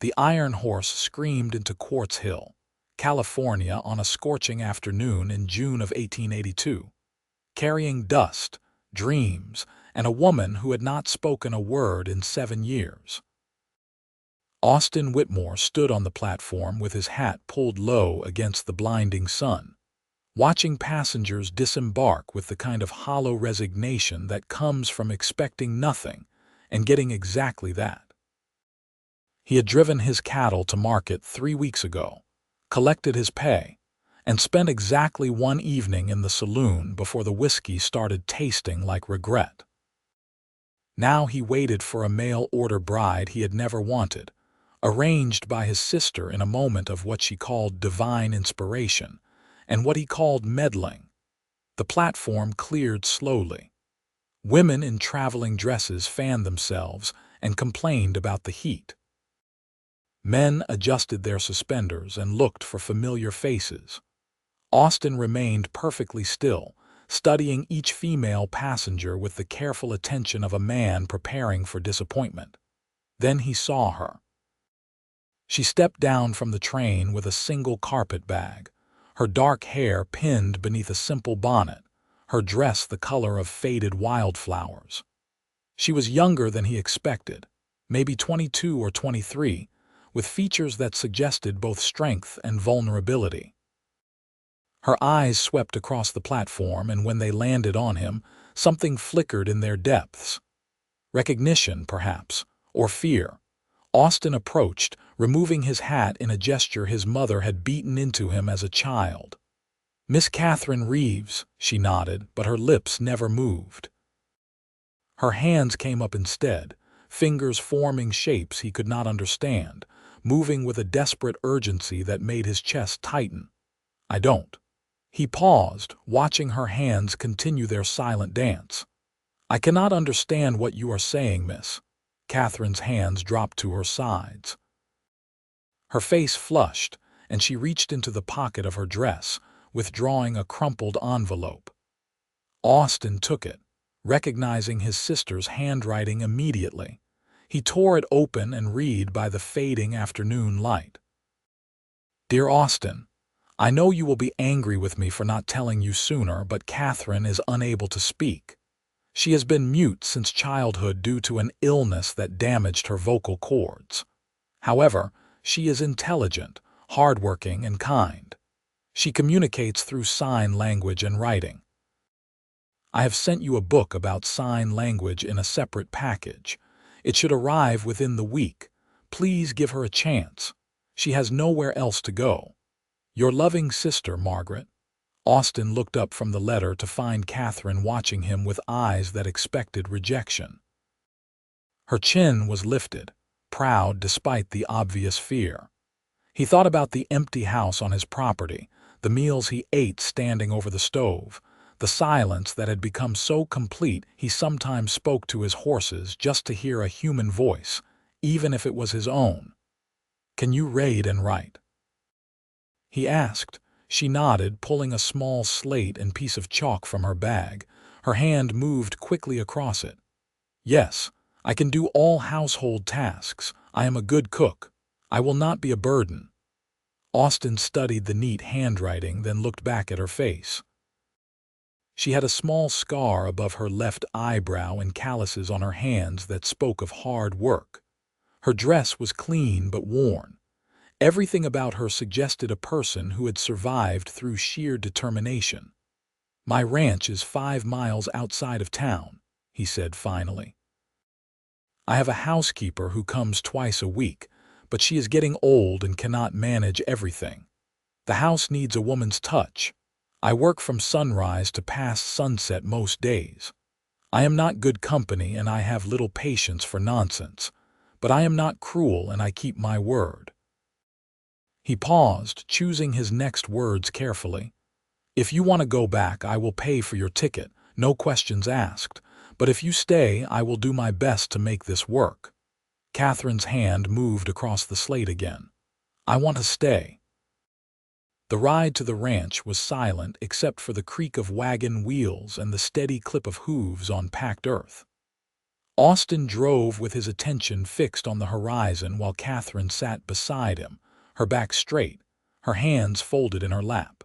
The iron horse screamed into Quartz Hill, California on a scorching afternoon in June of 1882, carrying dust, dreams, and a woman who had not spoken a word in 7 years. Austin Whitmore stood on the platform with his hat pulled low against the blinding sun, watching passengers disembark with the kind of hollow resignation that comes from expecting nothing and getting exactly that. He had driven his cattle to market 3 weeks ago, collected his pay, and spent exactly one evening in the saloon before the whiskey started tasting like regret. Now he waited for a mail-order bride he had never wanted, arranged by his sister in a moment of what she called divine inspiration, and what he called meddling. The platform cleared slowly. Women in traveling dresses fanned themselves and complained about the heat. Men adjusted their suspenders and looked for familiar faces. Austin remained perfectly still, studying each female passenger with the careful attention of a man preparing for disappointment. Then he saw her. She stepped down from the train with a single carpet bag, her dark hair pinned beneath a simple bonnet, her dress the color of faded wildflowers. She was younger than he expected, maybe 22 or 23, with features that suggested both strength and vulnerability. Her eyes swept across the platform, and when they landed on him, something flickered in their depths. Recognition, perhaps, or fear. Austin approached, removing his hat in a gesture his mother had beaten into him as a child. "Miss Katherine Reeves," she nodded, but her lips never moved. Her hands came up instead, fingers forming shapes he could not understand, moving with a desperate urgency that made his chest tighten. "I don't." He paused, watching her hands continue their silent dance. "I cannot understand what you are saying, miss." Catherine's hands dropped to her sides. Her face flushed, and she reached into the pocket of her dress, withdrawing a crumpled envelope. Austin took it, recognizing his sister's handwriting immediately. He tore it open and read by the fading afternoon light. "Dear Austin, I know you will be angry with me for not telling you sooner, but Katherine is unable to speak. She has been mute since childhood due to an illness that damaged her vocal cords. However, she is intelligent, hardworking, and kind. She communicates through sign language and writing. I have sent you a book about sign language in a separate package. It should arrive within the week. Please give her a chance. She has nowhere else to go. Your loving sister, Margaret." Austin looked up from the letter to find Katherine watching him with eyes that expected rejection. Her chin was lifted, proud despite the obvious fear. He thought about the empty house on his property, the meals he ate standing over the stove, the silence that had become so complete he sometimes spoke to his horses just to hear a human voice, even if it was his own. "Can you read and write?" he asked. She nodded, pulling a small slate and piece of chalk from her bag. Her hand moved quickly across it. "Yes, I can do all household tasks. I am a good cook. I will not be a burden." Austin studied the neat handwriting, then looked back at her face. She had a small scar above her left eyebrow and calluses on her hands that spoke of hard work. Her dress was clean but worn. Everything about her suggested a person who had survived through sheer determination. "My ranch is 5 miles outside of town," he said finally. "I have a housekeeper who comes twice a week, but she is getting old and cannot manage everything. The house needs a woman's touch. I work from sunrise to past sunset most days. I am not good company and I have little patience for nonsense, but I am not cruel and I keep my word." He paused, choosing his next words carefully. "If you want to go back, I will pay for your ticket, no questions asked. But if you stay, I will do my best to make this work." Catherine's hand moved across the slate again. "I want to stay." The ride to the ranch was silent except for the creak of wagon wheels and the steady clip of hooves on packed earth. Austin drove with his attention fixed on the horizon while Katherine sat beside him, her back straight, her hands folded in her lap.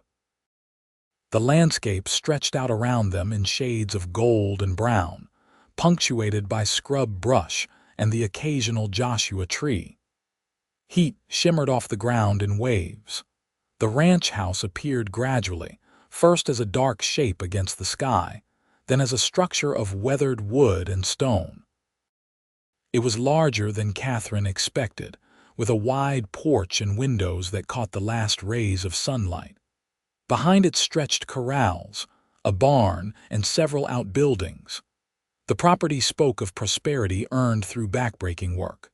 The landscape stretched out around them in shades of gold and brown, punctuated by scrub brush and the occasional Joshua tree. Heat shimmered off the ground in waves. The ranch house appeared gradually, first as a dark shape against the sky, then as a structure of weathered wood and stone. It was larger than Katherine expected, with a wide porch and windows that caught the last rays of sunlight. Behind it stretched corrals, a barn, and several outbuildings. The property spoke of prosperity earned through backbreaking work.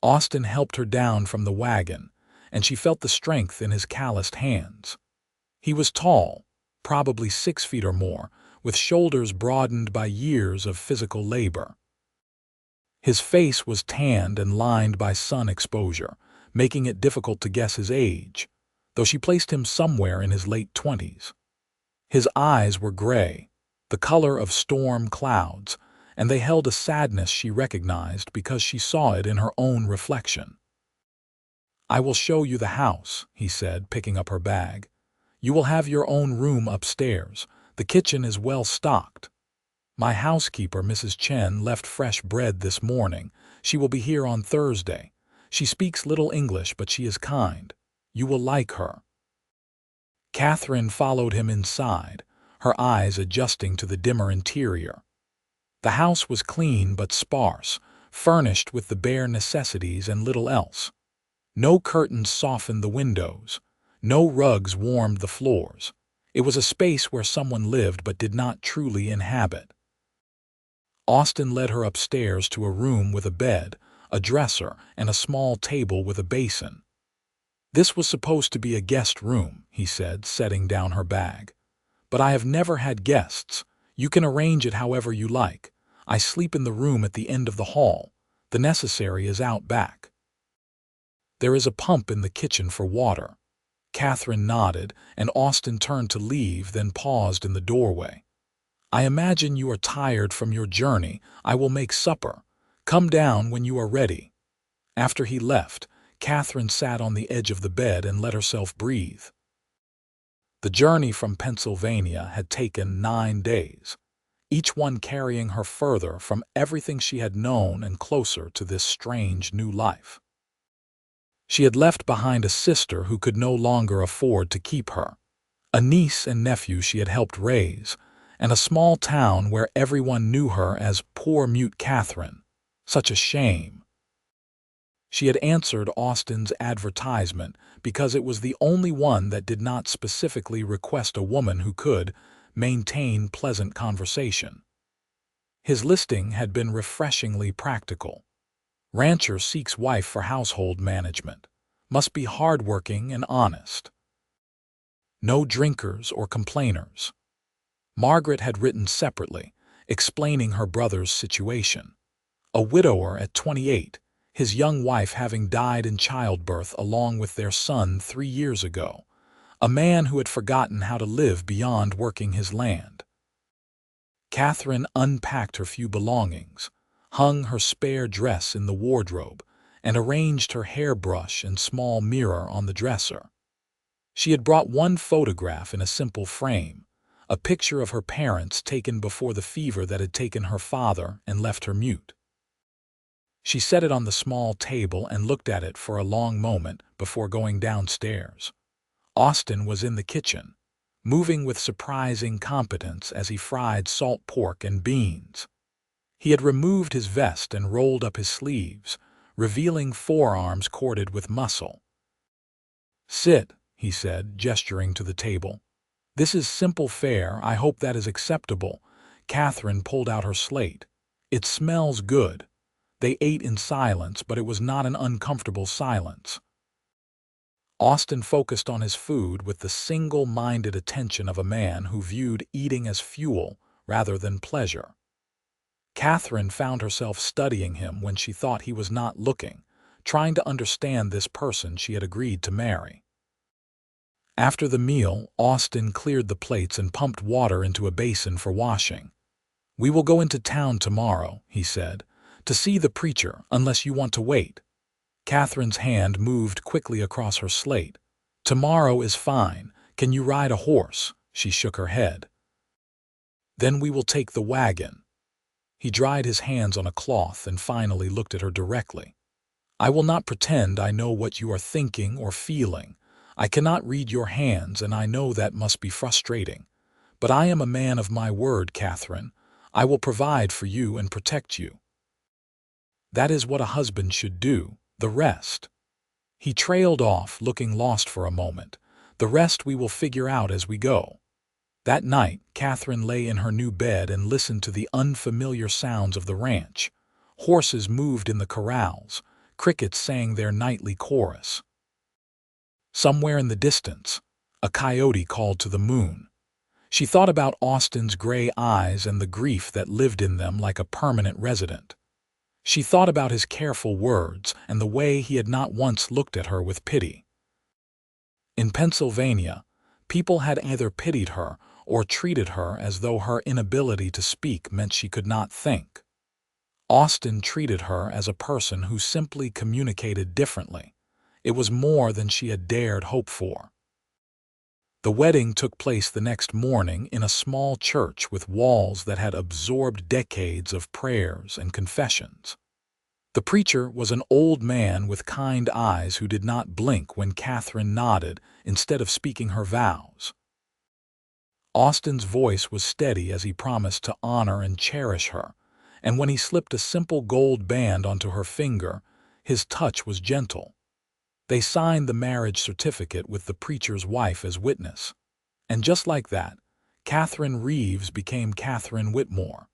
Austin helped her down from the wagon, and she felt the strength in his calloused hands. He was tall, probably 6 feet or more, with shoulders broadened by years of physical labor. His face was tanned and lined by sun exposure, making it difficult to guess his age, though she placed him somewhere in his late 20s. His eyes were gray, the color of storm clouds, and they held a sadness she recognized because she saw it in her own reflection. "I will show you the house," he said, picking up her bag. "You will have your own room upstairs. The kitchen is well stocked. My housekeeper, Mrs. Chen, left fresh bread this morning. She will be here on Thursday. She speaks little English, but she is kind. You will like her." Katherine followed him inside, her eyes adjusting to the dimmer interior. The house was clean but sparse, furnished with the bare necessities and little else. No curtains softened the windows. No rugs warmed the floors. It was a space where someone lived but did not truly inhabit. Austin led her upstairs to a room with a bed, a dresser, and a small table with a basin. "This was supposed to be a guest room," he said, setting down her bag. "But I have never had guests. You can arrange it however you like. I sleep in the room at the end of the hall. The necessary is out back." "There is a pump in the kitchen for water." Katherine nodded, and Austin turned to leave, then paused in the doorway. "I imagine you are tired from your journey. I will make supper. Come down when you are ready." After he left, Katherine sat on the edge of the bed and let herself breathe. The journey from Pennsylvania had taken 9 days, each one carrying her further from everything she had known and closer to this strange new life. She had left behind a sister who could no longer afford to keep her, a niece and nephew she had helped raise, and a small town where everyone knew her as poor mute Katherine. Such a shame. She had answered Austin's advertisement because it was the only one that did not specifically request a woman who could maintain pleasant conversation. His listing had been refreshingly practical. Rancher seeks wife for household management. Must be hardworking and honest. No drinkers or complainers. Margaret had written separately, explaining her brother's situation. A widower at 28, his young wife having died in childbirth along with their son 3 years ago. A man who had forgotten how to live beyond working his land. Katherine unpacked her few belongings, hung her spare dress in the wardrobe, and arranged her hairbrush and small mirror on the dresser. She had brought one photograph in a simple frame, a picture of her parents taken before the fever that had taken her father and left her mute. She set it on the small table and looked at it for a long moment before going downstairs. Austin was in the kitchen, moving with surprising competence as he fried salt pork and beans. He had removed his vest and rolled up his sleeves, revealing forearms corded with muscle. "Sit," he said, gesturing to the table. "This is simple fare. I hope that is acceptable." Katherine pulled out her slate. "It smells good." They ate in silence, but it was not an uncomfortable silence. Austin focused on his food with the single-minded attention of a man who viewed eating as fuel rather than pleasure. Katherine found herself studying him when she thought he was not looking, trying to understand this person she had agreed to marry. After the meal, Austin cleared the plates and pumped water into a basin for washing. "We will go into town tomorrow," he said, "to see the preacher, unless you want to wait." Catherine's hand moved quickly across her slate. "Tomorrow is fine. Can you ride a horse?" She shook her head. "Then we will take the wagon." He dried his hands on a cloth and finally looked at her directly. "I will not pretend I know what you are thinking or feeling. I cannot read your hands, and I know that must be frustrating. But I am a man of my word, Katherine. I will provide for you and protect you. That is what a husband should do. The rest—" He trailed off, looking lost for a moment. "The rest we will figure out as we go." That night, Katherine lay in her new bed and listened to the unfamiliar sounds of the ranch. Horses moved in the corrals. Crickets sang their nightly chorus. Somewhere in the distance, a coyote called to the moon. She thought about Austin's gray eyes and the grief that lived in them like a permanent resident. She thought about his careful words and the way he had not once looked at her with pity. In Pennsylvania, people had either pitied her or treated her as though her inability to speak meant she could not think. Austin treated her as a person who simply communicated differently. It was more than she had dared hope for. The wedding took place the next morning in a small church with walls that had absorbed decades of prayers and confessions. The preacher was an old man with kind eyes who did not blink when Katherine nodded instead of speaking her vows. Austin's voice was steady as he promised to honor and cherish her, and when he slipped a simple gold band onto her finger, his touch was gentle. They signed the marriage certificate with the preacher's wife as witness. And just like that, Katherine Reeves became Katherine Whitmore.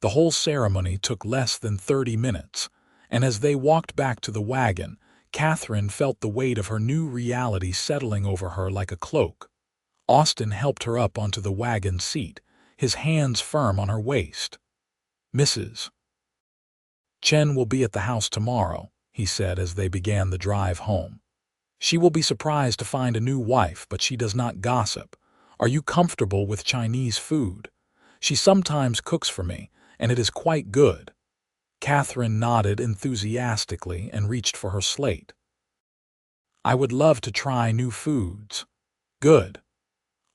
The whole ceremony took less than 30 minutes, and as they walked back to the wagon, Katherine felt the weight of her new reality settling over her like a cloak. Austin helped her up onto the wagon seat, his hands firm on her waist. "Mrs. Chen will be at the house tomorrow," he said as they began the drive home. "She will be surprised to find a new wife, but she does not gossip. Are you comfortable with Chinese food? She sometimes cooks for me, and it is quite good." Katherine nodded enthusiastically and reached for her slate. "I would love to try new foods." "Good."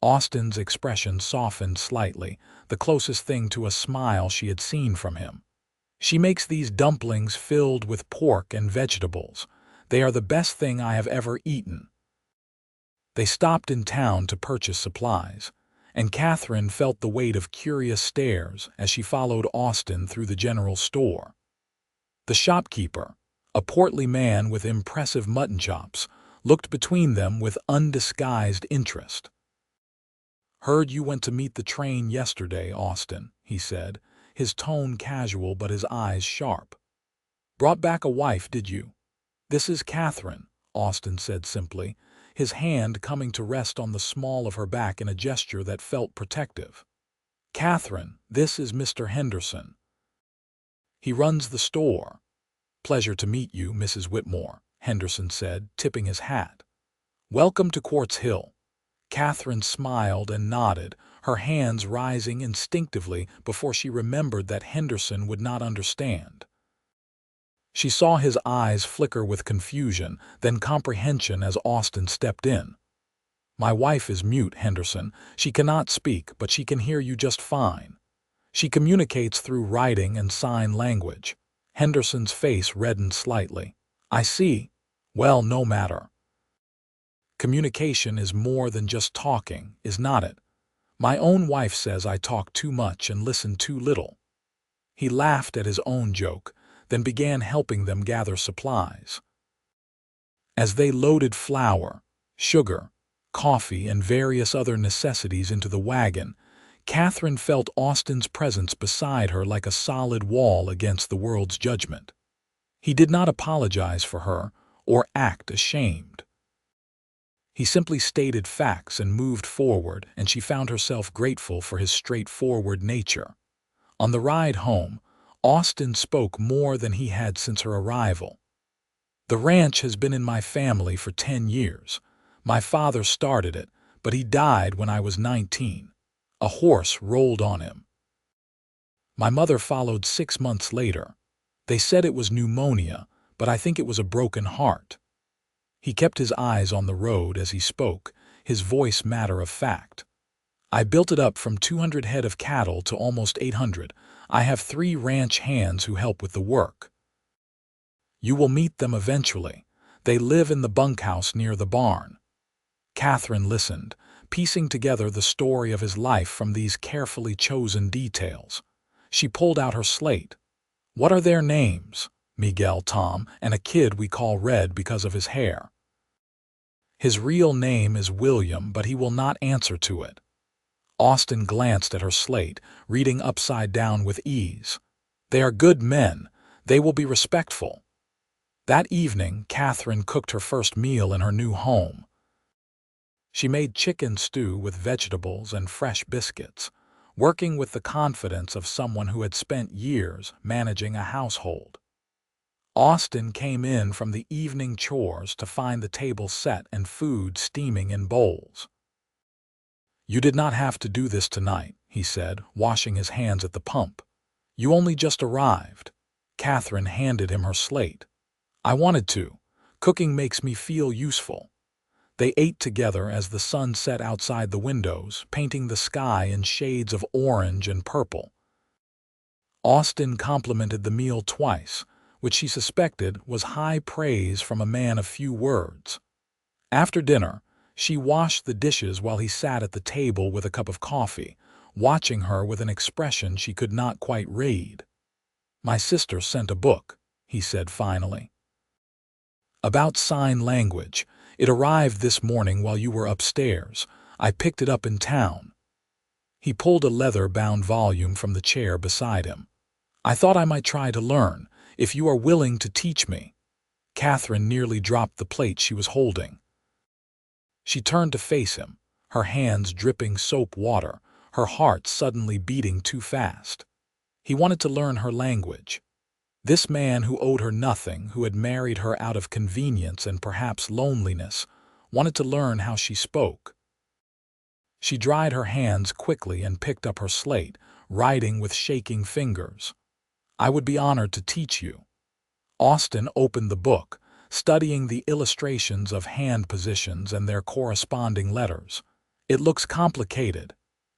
Austin's expression softened slightly, the closest thing to a smile she had seen from him. "She makes these dumplings filled with pork and vegetables. They are the best thing I have ever eaten." They stopped in town to purchase supplies, and Katherine felt the weight of curious stares as she followed Austin through the general store. The shopkeeper, a portly man with impressive mutton chops, looked between them with undisguised interest. "Heard you went to meet the train yesterday, Austin," he said, his tone casual but his eyes sharp. "Brought back a wife, did you?" "This is Katherine," Austin said simply, his hand coming to rest on the small of her back in a gesture that felt protective. "Katherine, this is Mr. Henderson. He runs the store." "Pleasure to meet you, Mrs. Whitmore," Henderson said, tipping his hat. "Welcome to Quartz Hill." Katherine smiled and nodded, her hands rising instinctively before she remembered that Henderson would not understand. She saw his eyes flicker with confusion, then comprehension as Austin stepped in. "My wife is mute, Henderson. She cannot speak, but she can hear you just fine. She communicates through writing and sign language." Henderson's face reddened slightly. "I see. Well, no matter. Communication is more than just talking, is not it? My own wife says I talk too much and listen too little." He laughed at his own joke, then began helping them gather supplies. As they loaded flour, sugar, coffee, and various other necessities into the wagon, Katherine felt Austin's presence beside her like a solid wall against the world's judgment. He did not apologize for her or act ashamed. He simply stated facts and moved forward, and she found herself grateful for his straightforward nature. On the ride home, Austin spoke more than he had since her arrival. "The ranch has been in my family for 10 years. My father started it, but he died when I was 19. A horse rolled on him. My mother followed 6 months later. They said it was pneumonia, but I think it was a broken heart." He kept his eyes on the road as he spoke, his voice matter of fact. "I built it up from 200 head of cattle to almost 800. I have 3 ranch hands who help with the work. You will meet them eventually. They live in the bunkhouse near the barn." Katherine listened, piecing together the story of his life from these carefully chosen details. She pulled out her slate. "What are their names?" "Miguel, Tom, and a kid we call Red because of his hair. His real name is William, but he will not answer to it." Austin glanced at her slate, reading upside down with ease. "They are good men. They will be respectful." That evening, Katherine cooked her first meal in her new home. She made chicken stew with vegetables and fresh biscuits, working with the confidence of someone who had spent years managing a household. Austin came in from the evening chores to find the table set and food steaming in bowls. "You did not have to do this tonight," he said, washing his hands at the pump. "You only just arrived." Katherine handed him her slate. "I wanted to. Cooking makes me feel useful." They ate together as the sun set outside the windows, painting the sky in shades of orange and purple. Austin complimented the meal twice, which she suspected was high praise from a man of few words. After dinner, she washed the dishes while he sat at the table with a cup of coffee, watching her with an expression she could not quite read. "My sister sent a book," he said finally. "About sign language. It arrived this morning while you were upstairs. I picked it up in town." He pulled a leather-bound volume from the chair beside him. "I thought I might try to learn, if you are willing to teach me." Katherine nearly dropped the plate she was holding. She turned to face him, her hands dripping soap water, her heart suddenly beating too fast. He wanted to learn her language. This man who owed her nothing, who had married her out of convenience and perhaps loneliness, wanted to learn how she spoke. She dried her hands quickly and picked up her slate, writing with shaking fingers. "I would be honored to teach you." Austin opened the book, studying the illustrations of hand positions and their corresponding letters. "It looks complicated.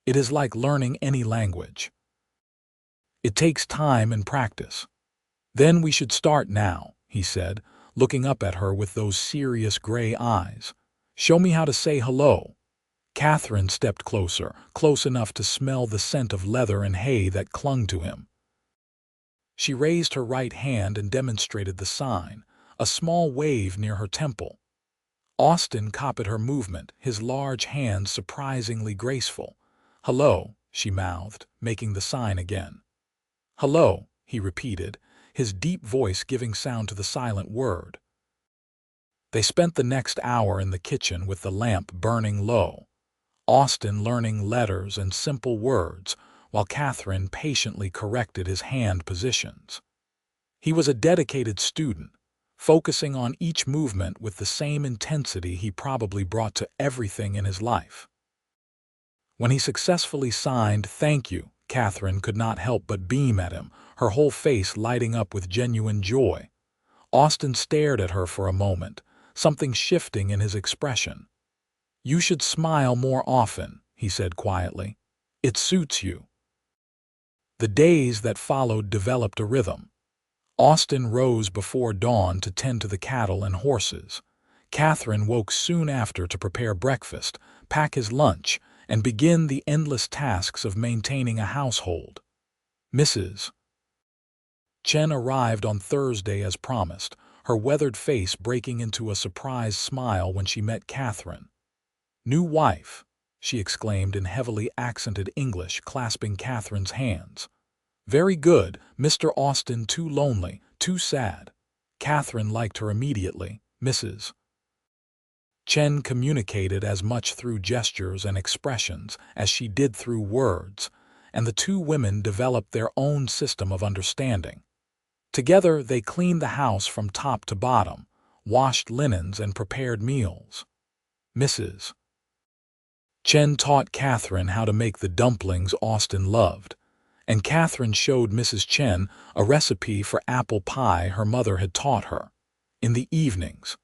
It is like learning any language. It takes time and practice." "Then we should start now," he said, looking up at her with those serious gray eyes. "Show me how to say hello." Katherine stepped closer, close enough to smell the scent of leather and hay that clung to him. She raised her right hand and demonstrated the sign, a small wave near her temple. Austin copied her movement, his large hands surprisingly graceful. "Hello," she mouthed, making the sign again. "Hello," he repeated, his deep voice giving sound to the silent word. They spent the next hour in the kitchen with the lamp burning low, Austin learning letters and simple words, while Katherine patiently corrected his hand positions. He was a dedicated student, focusing on each movement with the same intensity he probably brought to everything in his life. When he successfully signed "Thank you," Katherine could not help but beam at him, her whole face lighting up with genuine joy. Austin stared at her for a moment, something shifting in his expression. "You should smile more often," he said quietly. "It suits you." The days that followed developed a rhythm. Austin rose before dawn to tend to the cattle and horses. Katherine woke soon after to prepare breakfast, pack his lunch, and begin the endless tasks of maintaining a household. Mrs. Chen arrived on Thursday as promised, her weathered face breaking into a surprised smile when she met Katherine. "New wife," she exclaimed in heavily accented English, clasping Katherine's hands. "Very good, Mr. Austin, too lonely, too sad." Katherine liked her immediately. Mrs. Chen communicated as much through gestures and expressions as she did through words, and the two women developed their own system of understanding. Together they cleaned the house from top to bottom, washed linens and prepared meals. Mrs. Chen taught Katherine how to make the dumplings Austin loved, and Katherine showed Mrs. Chen a recipe for apple pie her mother had taught her. In the evenings,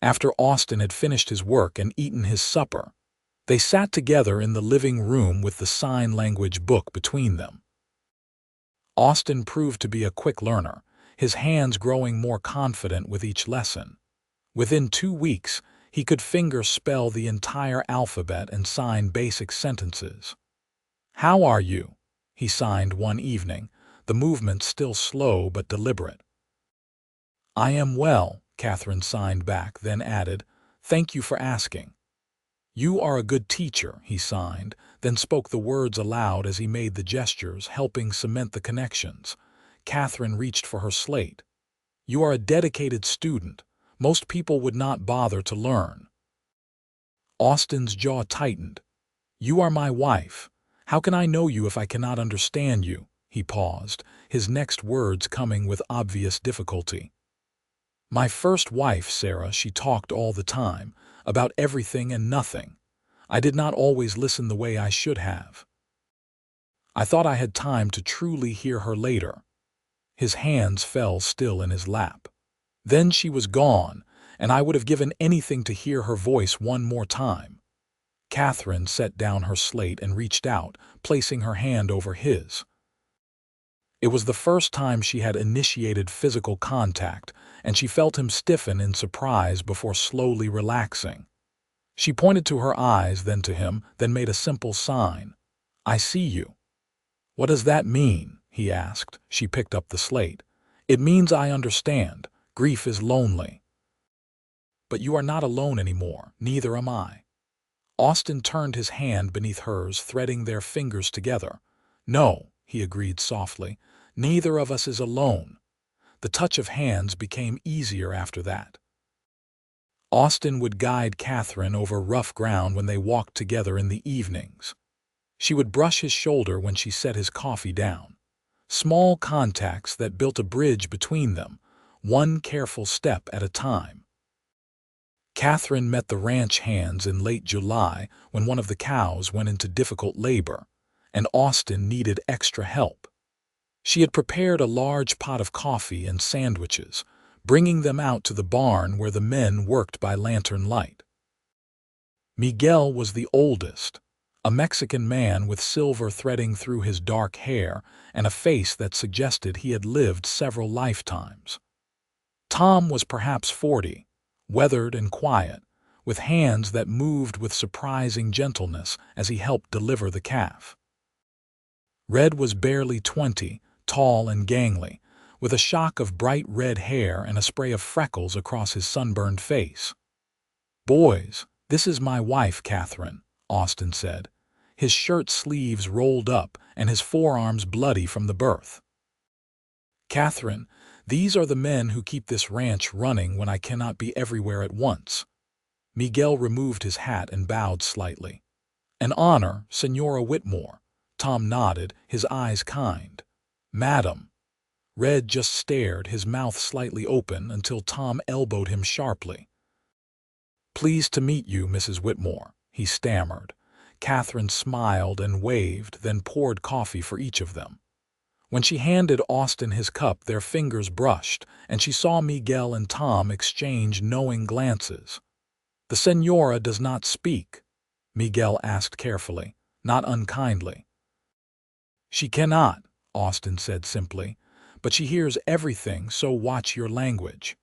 after Austin had finished his work and eaten his supper, they sat together in the living room with the sign language book between them. Austin proved to be a quick learner, his hands growing more confident with each lesson. Within 2 weeks, he could finger-spell the entire alphabet and sign basic sentences. "How are you?" he signed one evening, the movement still slow but deliberate. "I am well," Katherine signed back, then added, "Thank you for asking." "You are a good teacher," he signed, then spoke the words aloud as he made the gestures, helping cement the connections. Katherine reached for her slate. "You are a dedicated student. Most people would not bother to learn." Austin's jaw tightened. "You are my wife. How can I know you if I cannot understand you?" He paused, his next words coming with obvious difficulty. "My first wife, Sarah, she talked all the time, about everything and nothing. I did not always listen the way I should have. I thought I had time to truly hear her later." His hands fell still in his lap. "Then she was gone, and I would have given anything to hear her voice one more time." Katherine set down her slate and reached out, placing her hand over his. It was the first time she had initiated physical contact, and she felt him stiffen in surprise before slowly relaxing. She pointed to her eyes, then to him, then made a simple sign. "I see you." "What does that mean?" he asked. She picked up the slate. "It means I understand. Grief is lonely. But you are not alone anymore, neither am I." Austin turned his hand beneath hers, threading their fingers together. "No," he agreed softly, "neither of us is alone." The touch of hands became easier after that. Austin would guide Katherine over rough ground when they walked together in the evenings. She would brush his shoulder when she set his coffee down. Small contacts that built a bridge between them, one careful step at a time. Katherine met the ranch hands in late July when one of the cows went into difficult labor, and Austin needed extra help. She had prepared a large pot of coffee and sandwiches, bringing them out to the barn where the men worked by lantern light. Miguel was the oldest, a Mexican man with silver threading through his dark hair and a face that suggested he had lived several lifetimes. Tom was perhaps 40, weathered and quiet, with hands that moved with surprising gentleness as he helped deliver the calf. Red was barely 20, tall and gangly, with a shock of bright red hair and a spray of freckles across his sunburned face. "Boys, this is my wife, Katherine," Austin said, his shirt sleeves rolled up and his forearms bloody from the birth. "Katherine, these are the men who keep this ranch running when I cannot be everywhere at once." Miguel removed his hat and bowed slightly. "An honor, Senora Whitmore." Tom nodded, his eyes kind. "Madam." Red just stared, his mouth slightly open, until Tom elbowed him sharply. "Pleased to meet you, Mrs. Whitmore," he stammered. Katherine smiled and waved, then poured coffee for each of them. When she handed Austin his cup, their fingers brushed, and she saw Miguel and Tom exchange knowing glances. "The Senora does not speak?" Miguel asked carefully, not unkindly. "She cannot," Austin said simply, "but she hears everything, so watch your language."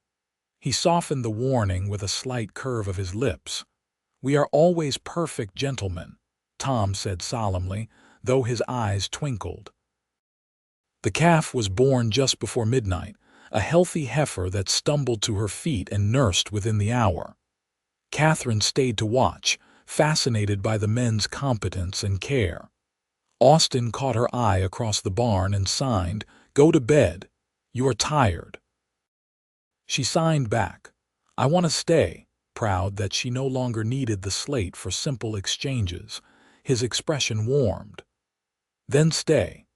He softened the warning with a slight curve of his lips. "We are always perfect gentlemen," Tom said solemnly, though his eyes twinkled. The calf was born just before midnight, a healthy heifer that stumbled to her feet and nursed within the hour. Katherine stayed to watch, fascinated by the men's competence and care. Austin caught her eye across the barn and signed, "Go to bed. You are tired." She signed back, "I want to stay," proud that she no longer needed the slate for simple exchanges. His expression warmed. "Then stay."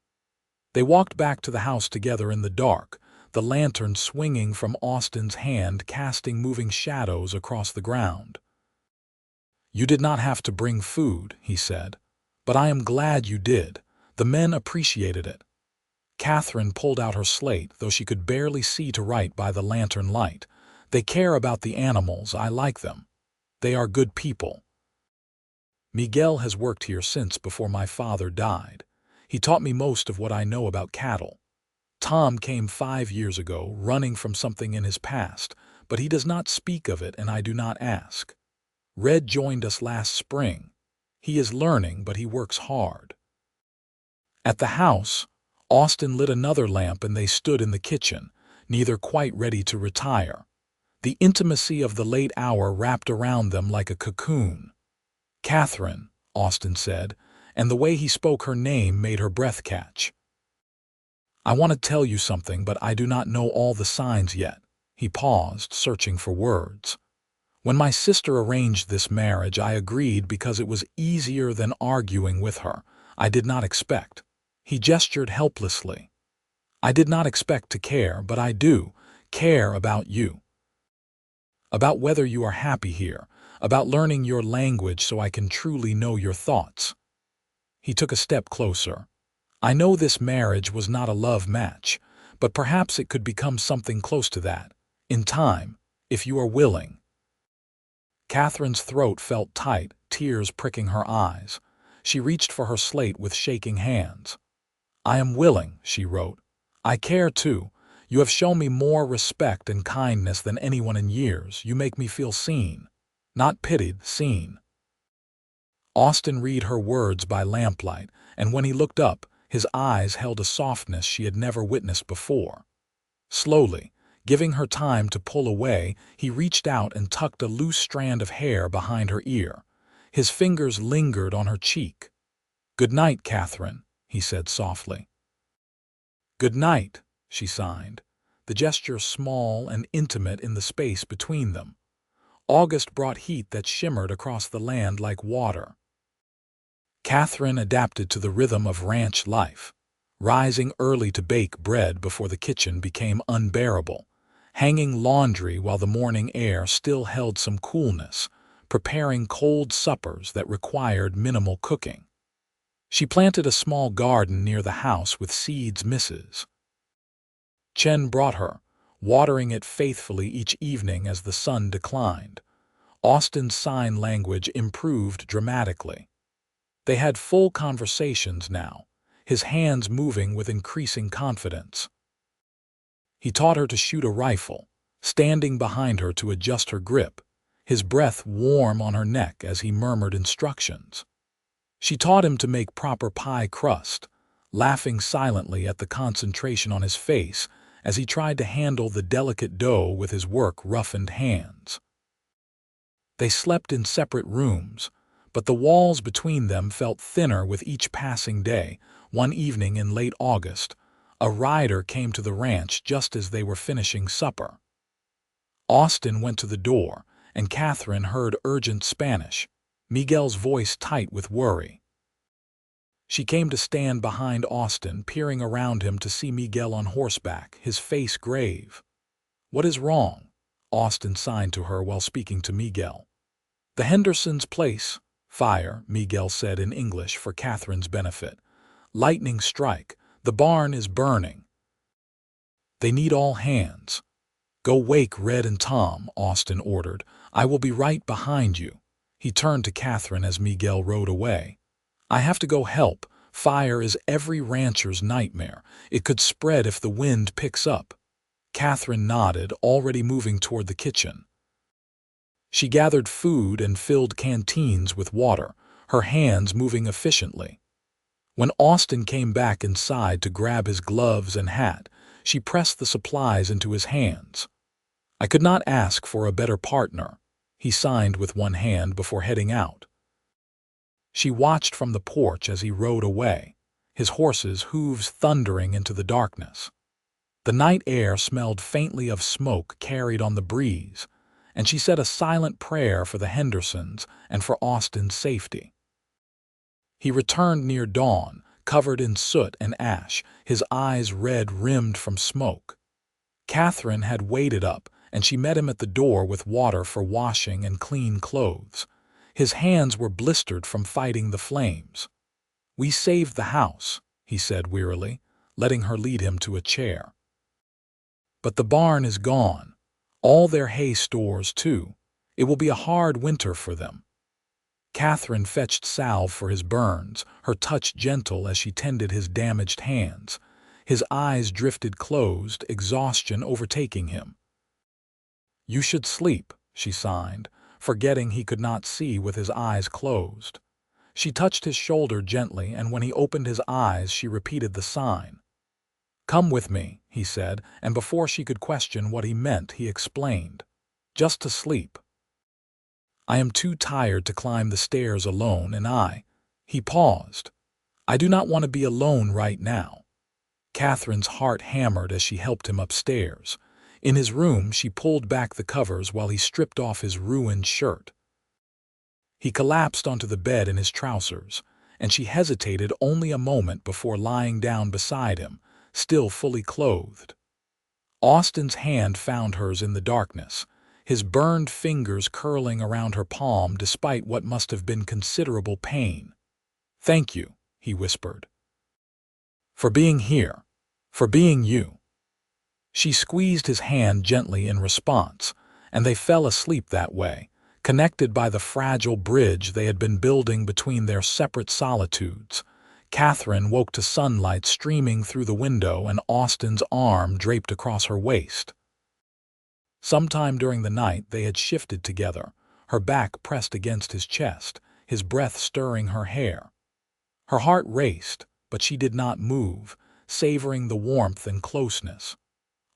They walked back to the house together in the dark, the lantern swinging from Austin's hand, casting moving shadows across the ground. "You did not have to bring food," he said, "but I am glad you did. The men appreciated it." Katherine pulled out her slate, though she could barely see to write by the lantern light. They care about the animals. I like them. They are good people. Miguel has worked here since before my father died. He taught me most of what I know about cattle. Tom came 5 years ago, running from something in his past, but he does not speak of it and I do not ask. Red joined us last spring. He is learning, but he works hard. At the house, Austin lit another lamp and they stood in the kitchen, neither quite ready to retire. The intimacy of the late hour wrapped around them like a cocoon. "Katherine," Austin said, and the way he spoke her name made her breath catch. "I want to tell you something, but I do not know all the signs yet." He paused, searching for words. "When my sister arranged this marriage, I agreed because it was easier than arguing with her. I did not expect." He gestured helplessly. "I did not expect to care, but I do care about you. About whether you are happy here, about learning your language so I can truly know your thoughts." He took a step closer. "I know this marriage was not a love match, but perhaps it could become something close to that, in time, if you are willing." Katherine's throat felt tight, tears pricking her eyes. She reached for her slate with shaking hands. "I am willing," she wrote. "I care too. You have shown me more respect and kindness than anyone in years. You make me feel seen. Not pitied, seen." Austin read her words by lamplight, and when he looked up, his eyes held a softness she had never witnessed before. Slowly, giving her time to pull away, he reached out and tucked a loose strand of hair behind her ear. His fingers lingered on her cheek. "Good night, Katherine," he said softly. "Good night," she signed, the gesture small and intimate in the space between them. August brought heat that shimmered across the land like water. Katherine adapted to the rhythm of ranch life, rising early to bake bread before the kitchen became unbearable, hanging laundry while the morning air still held some coolness, preparing cold suppers that required minimal cooking. She planted a small garden near the house with seeds Mrs. Chen brought her, watering it faithfully each evening as the sun declined. Austin's sign language improved dramatically. They had full conversations now, his hands moving with increasing confidence. He taught her to shoot a rifle, standing behind her to adjust her grip, his breath warm on her neck as he murmured instructions. She taught him to make proper pie crust, laughing silently at the concentration on his face as he tried to handle the delicate dough with his work-roughened hands. They slept in separate rooms, but the walls between them felt thinner with each passing day. One evening in late August, a rider came to the ranch just as they were finishing supper. Austin went to the door, and Katherine heard urgent Spanish, Miguel's voice tight with worry. She came to stand behind Austin, peering around him to see Miguel on horseback, his face grave. "What is wrong?" Austin signed to her while speaking to Miguel. "The Hendersons' place. Fire," Miguel said in English for Katherine's benefit. "Lightning strike. The barn is burning. They need all hands." "Go wake Red and Tom," Austin ordered. "I will be right behind you." He turned to Katherine as Miguel rode away. "I have to go help. Fire is every rancher's nightmare. It could spread if the wind picks up." Katherine nodded, already moving toward the kitchen. She gathered food and filled canteens with water, her hands moving efficiently. When Austin came back inside to grab his gloves and hat, she pressed the supplies into his hands. "I could not ask for a better partner," he signed with one hand before heading out. She watched from the porch as he rode away, his horse's hooves thundering into the darkness. The night air smelled faintly of smoke carried on the breeze, and she said a silent prayer for the Hendersons and for Austin's safety. He returned near dawn, covered in soot and ash, his eyes red-rimmed from smoke. Katherine had waited up, and she met him at the door with water for washing and clean clothes. His hands were blistered from fighting the flames. "We saved the house," he said wearily. letting her lead him to a chair. But the barn is gone. All their hay stores, too. It will be a hard winter for them. Katherine fetched salve for his burns, her touch gentle as she tended his damaged hands. His eyes drifted closed, exhaustion overtaking him. "You should sleep," she signed, forgetting he could not see with his eyes closed. She touched his shoulder gently, and when he opened his eyes, she repeated the sign. "Come with me," he said, and before she could question what he meant, he explained. "Just to sleep. I am too tired to climb the stairs alone, and He paused. "I do not want to be alone right now." Katherine's heart hammered as she helped him upstairs. In his room, she pulled back the covers while he stripped off his ruined shirt. He collapsed onto the bed in his trousers, and she hesitated only a moment before lying down beside him, still fully clothed. Austin's hand found hers in the darkness, his burned fingers curling around her palm despite what must have been considerable pain. "Thank you," he whispered. "For being here. For being you." She squeezed his hand gently in response, and they fell asleep that way, connected by the fragile bridge they had been building between their separate solitudes. Katherine woke to sunlight streaming through the window and Austin's arm draped across her waist. Sometime during the night they had shifted together, her back pressed against his chest, his breath stirring her hair. Her heart raced, but she did not move, savoring the warmth and closeness.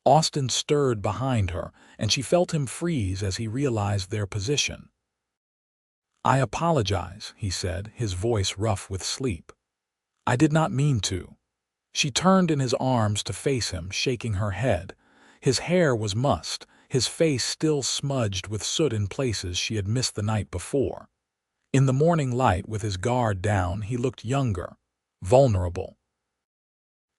Austin stirred behind her, and she felt him freeze as he realized their position. "I apologize," he said, his voice rough with sleep. "I did not mean to." She turned in his arms to face him, shaking her head. His hair was mussed, his face still smudged with soot in places she had missed the night before. In the morning light, with his guard down, he looked younger, vulnerable.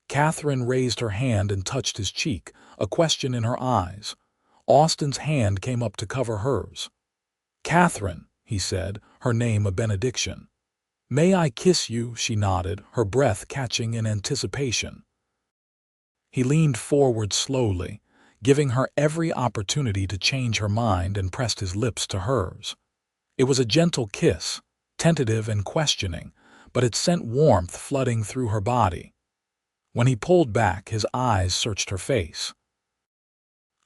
Katherine raised her hand and touched his cheek, a question in her eyes. Austin's hand came up to cover hers. "Katherine," he said, her name a benediction. "May I kiss you?" She nodded, her breath catching in anticipation. He leaned forward slowly, giving her every opportunity to change her mind, and pressed his lips to hers. It was a gentle kiss, tentative and questioning, but it sent warmth flooding through her body. When he pulled back, his eyes searched her face.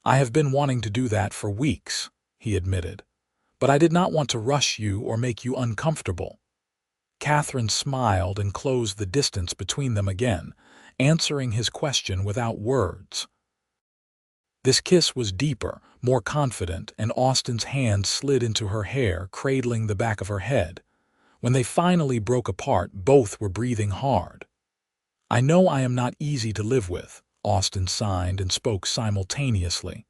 "I have been wanting to do that for weeks," he admitted, "but I did not want to rush you or make you uncomfortable." Katherine smiled and closed the distance between them again, answering his question without words. This kiss was deeper, more confident, and Austin's hand slid into her hair, cradling the back of her head. When they finally broke apart, both were breathing hard. "I know I am not easy to live with," Austin signed and spoke simultaneously.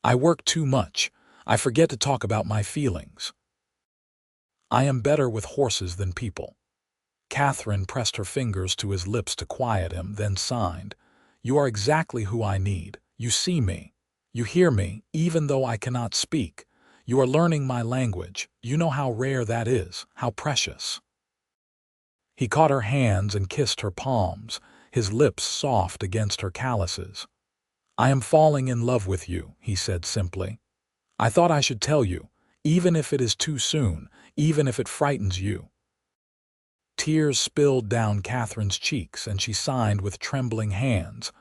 "I work too much. I forget to talk about my feelings. I am better with horses than people." Katherine pressed her fingers to his lips to quiet him, then signed. "You are exactly who I need. You see me. You hear me, even though I cannot speak. You are learning my language. You know how rare that is, how precious." He caught her hands and kissed her palms, his lips soft against her calluses. "I am falling in love with you," he said simply. "I thought I should tell you, even if it is too soon, even if it frightens you." Tears spilled down Katherine's cheeks, and she signed with trembling hands.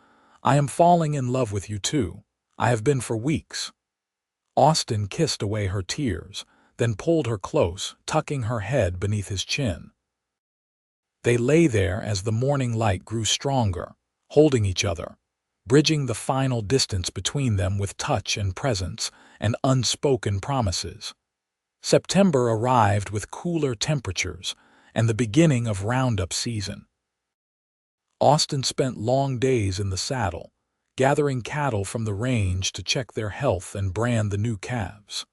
"I am falling in love with you too. I have been for weeks." Austin kissed away her tears, then pulled her close, tucking her head beneath his chin. They lay there as the morning light grew stronger, holding each other, bridging the final distance between them with touch and presence and unspoken promises. September arrived with cooler temperatures and the beginning of roundup season. Austin spent long days in the saddle, gathering cattle from the range to check their health and brand the new calves.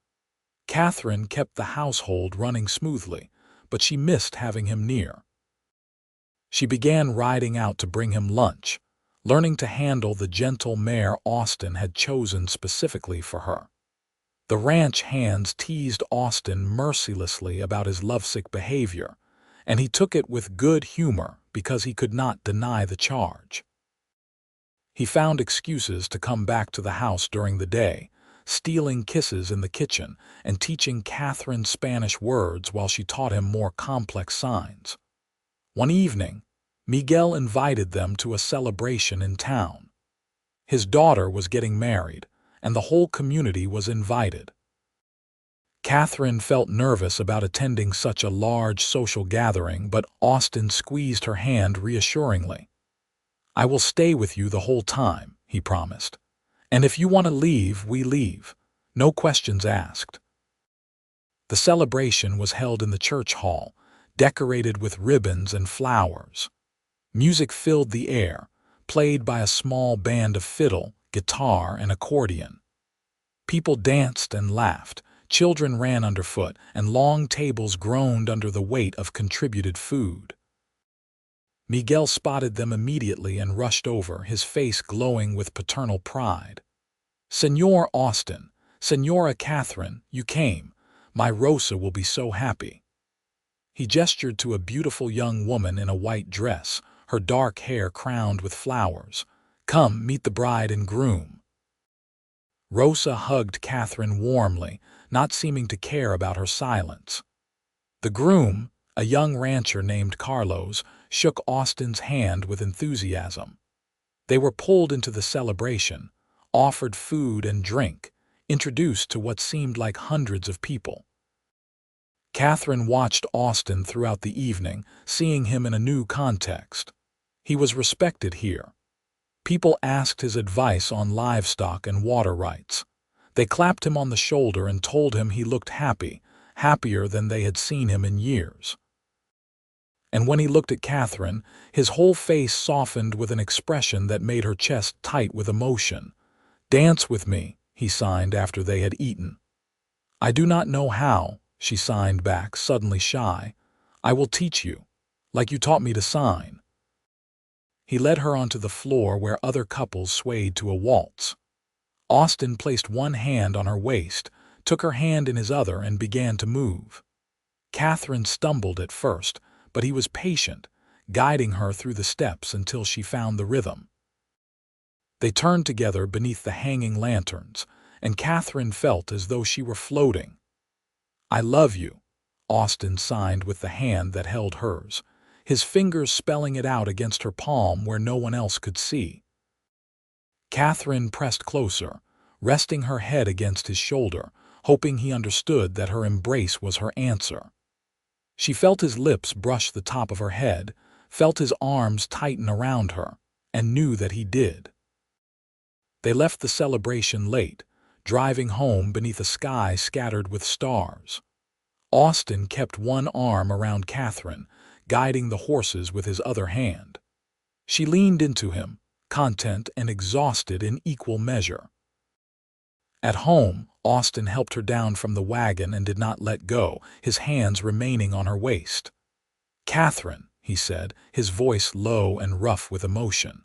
Katherine kept the household running smoothly, but she missed having him near. She began riding out to bring him lunch, learning to handle the gentle mare Austin had chosen specifically for her. The ranch hands teased Austin mercilessly about his lovesick behavior, and he took it with good humor because he could not deny the charge. He found excuses to come back to the house during the day, stealing kisses in the kitchen and teaching Catherine Spanish words while she taught him more complex signs. One evening, Miguel invited them to a celebration in town. His daughter was getting married, and the whole community was invited. Catherine felt nervous about attending such a large social gathering, but Austin squeezed her hand reassuringly. "I will stay with you the whole time," he promised. "And if you want to leave, we leave. No questions asked." The celebration was held in the church hall, decorated with ribbons and flowers. Music filled the air, played by a small band of fiddle, guitar, and accordion. People danced and laughed, children ran underfoot, and long tables groaned under the weight of contributed food. Miguel spotted them immediately and rushed over, his face glowing with paternal pride. "Señor Austin, Señora Catherine, you came. My Rosa will be so happy." He gestured to a beautiful young woman in a white dress, her dark hair crowned with flowers. "Come, meet the bride and groom." Rosa hugged Catherine warmly, not seeming to care about her silence. The groom, a young rancher named Carlos, shook Austin's hand with enthusiasm. They were pulled into the celebration, offered food and drink, introduced to what seemed like hundreds of people. Catherine watched Austin throughout the evening, seeing him in a new context. He was respected here. People asked his advice on livestock and water rights. They clapped him on the shoulder and told him he looked happy, happier than they had seen him in years. And when he looked at Catherine, his whole face softened with an expression that made her chest tight with emotion. "Dance with me," he signed after they had eaten. "I do not know how," she signed back, suddenly shy. "I will teach you, like you taught me to sign." He led her onto the floor where other couples swayed to a waltz. Austin placed one hand on her waist, took her hand in his other, and began to move. Catherine stumbled at first, but he was patient, guiding her through the steps until she found the rhythm. They turned together beneath the hanging lanterns, and Catherine felt as though she were floating. "I love you," Austin signed with the hand that held hers, his fingers spelling it out against her palm where no one else could see. Catherine pressed closer, resting her head against his shoulder, hoping he understood that her embrace was her answer. She felt his lips brush the top of her head, felt his arms tighten around her, and knew that he did. They left the celebration late, driving home beneath a sky scattered with stars. Austin kept one arm around Catherine, guiding the horses with his other hand. She leaned into him, content and exhausted in equal measure. At home, Austin helped her down from the wagon and did not let go, his hands remaining on her waist. "Catherine," he said, his voice low and rough with emotion,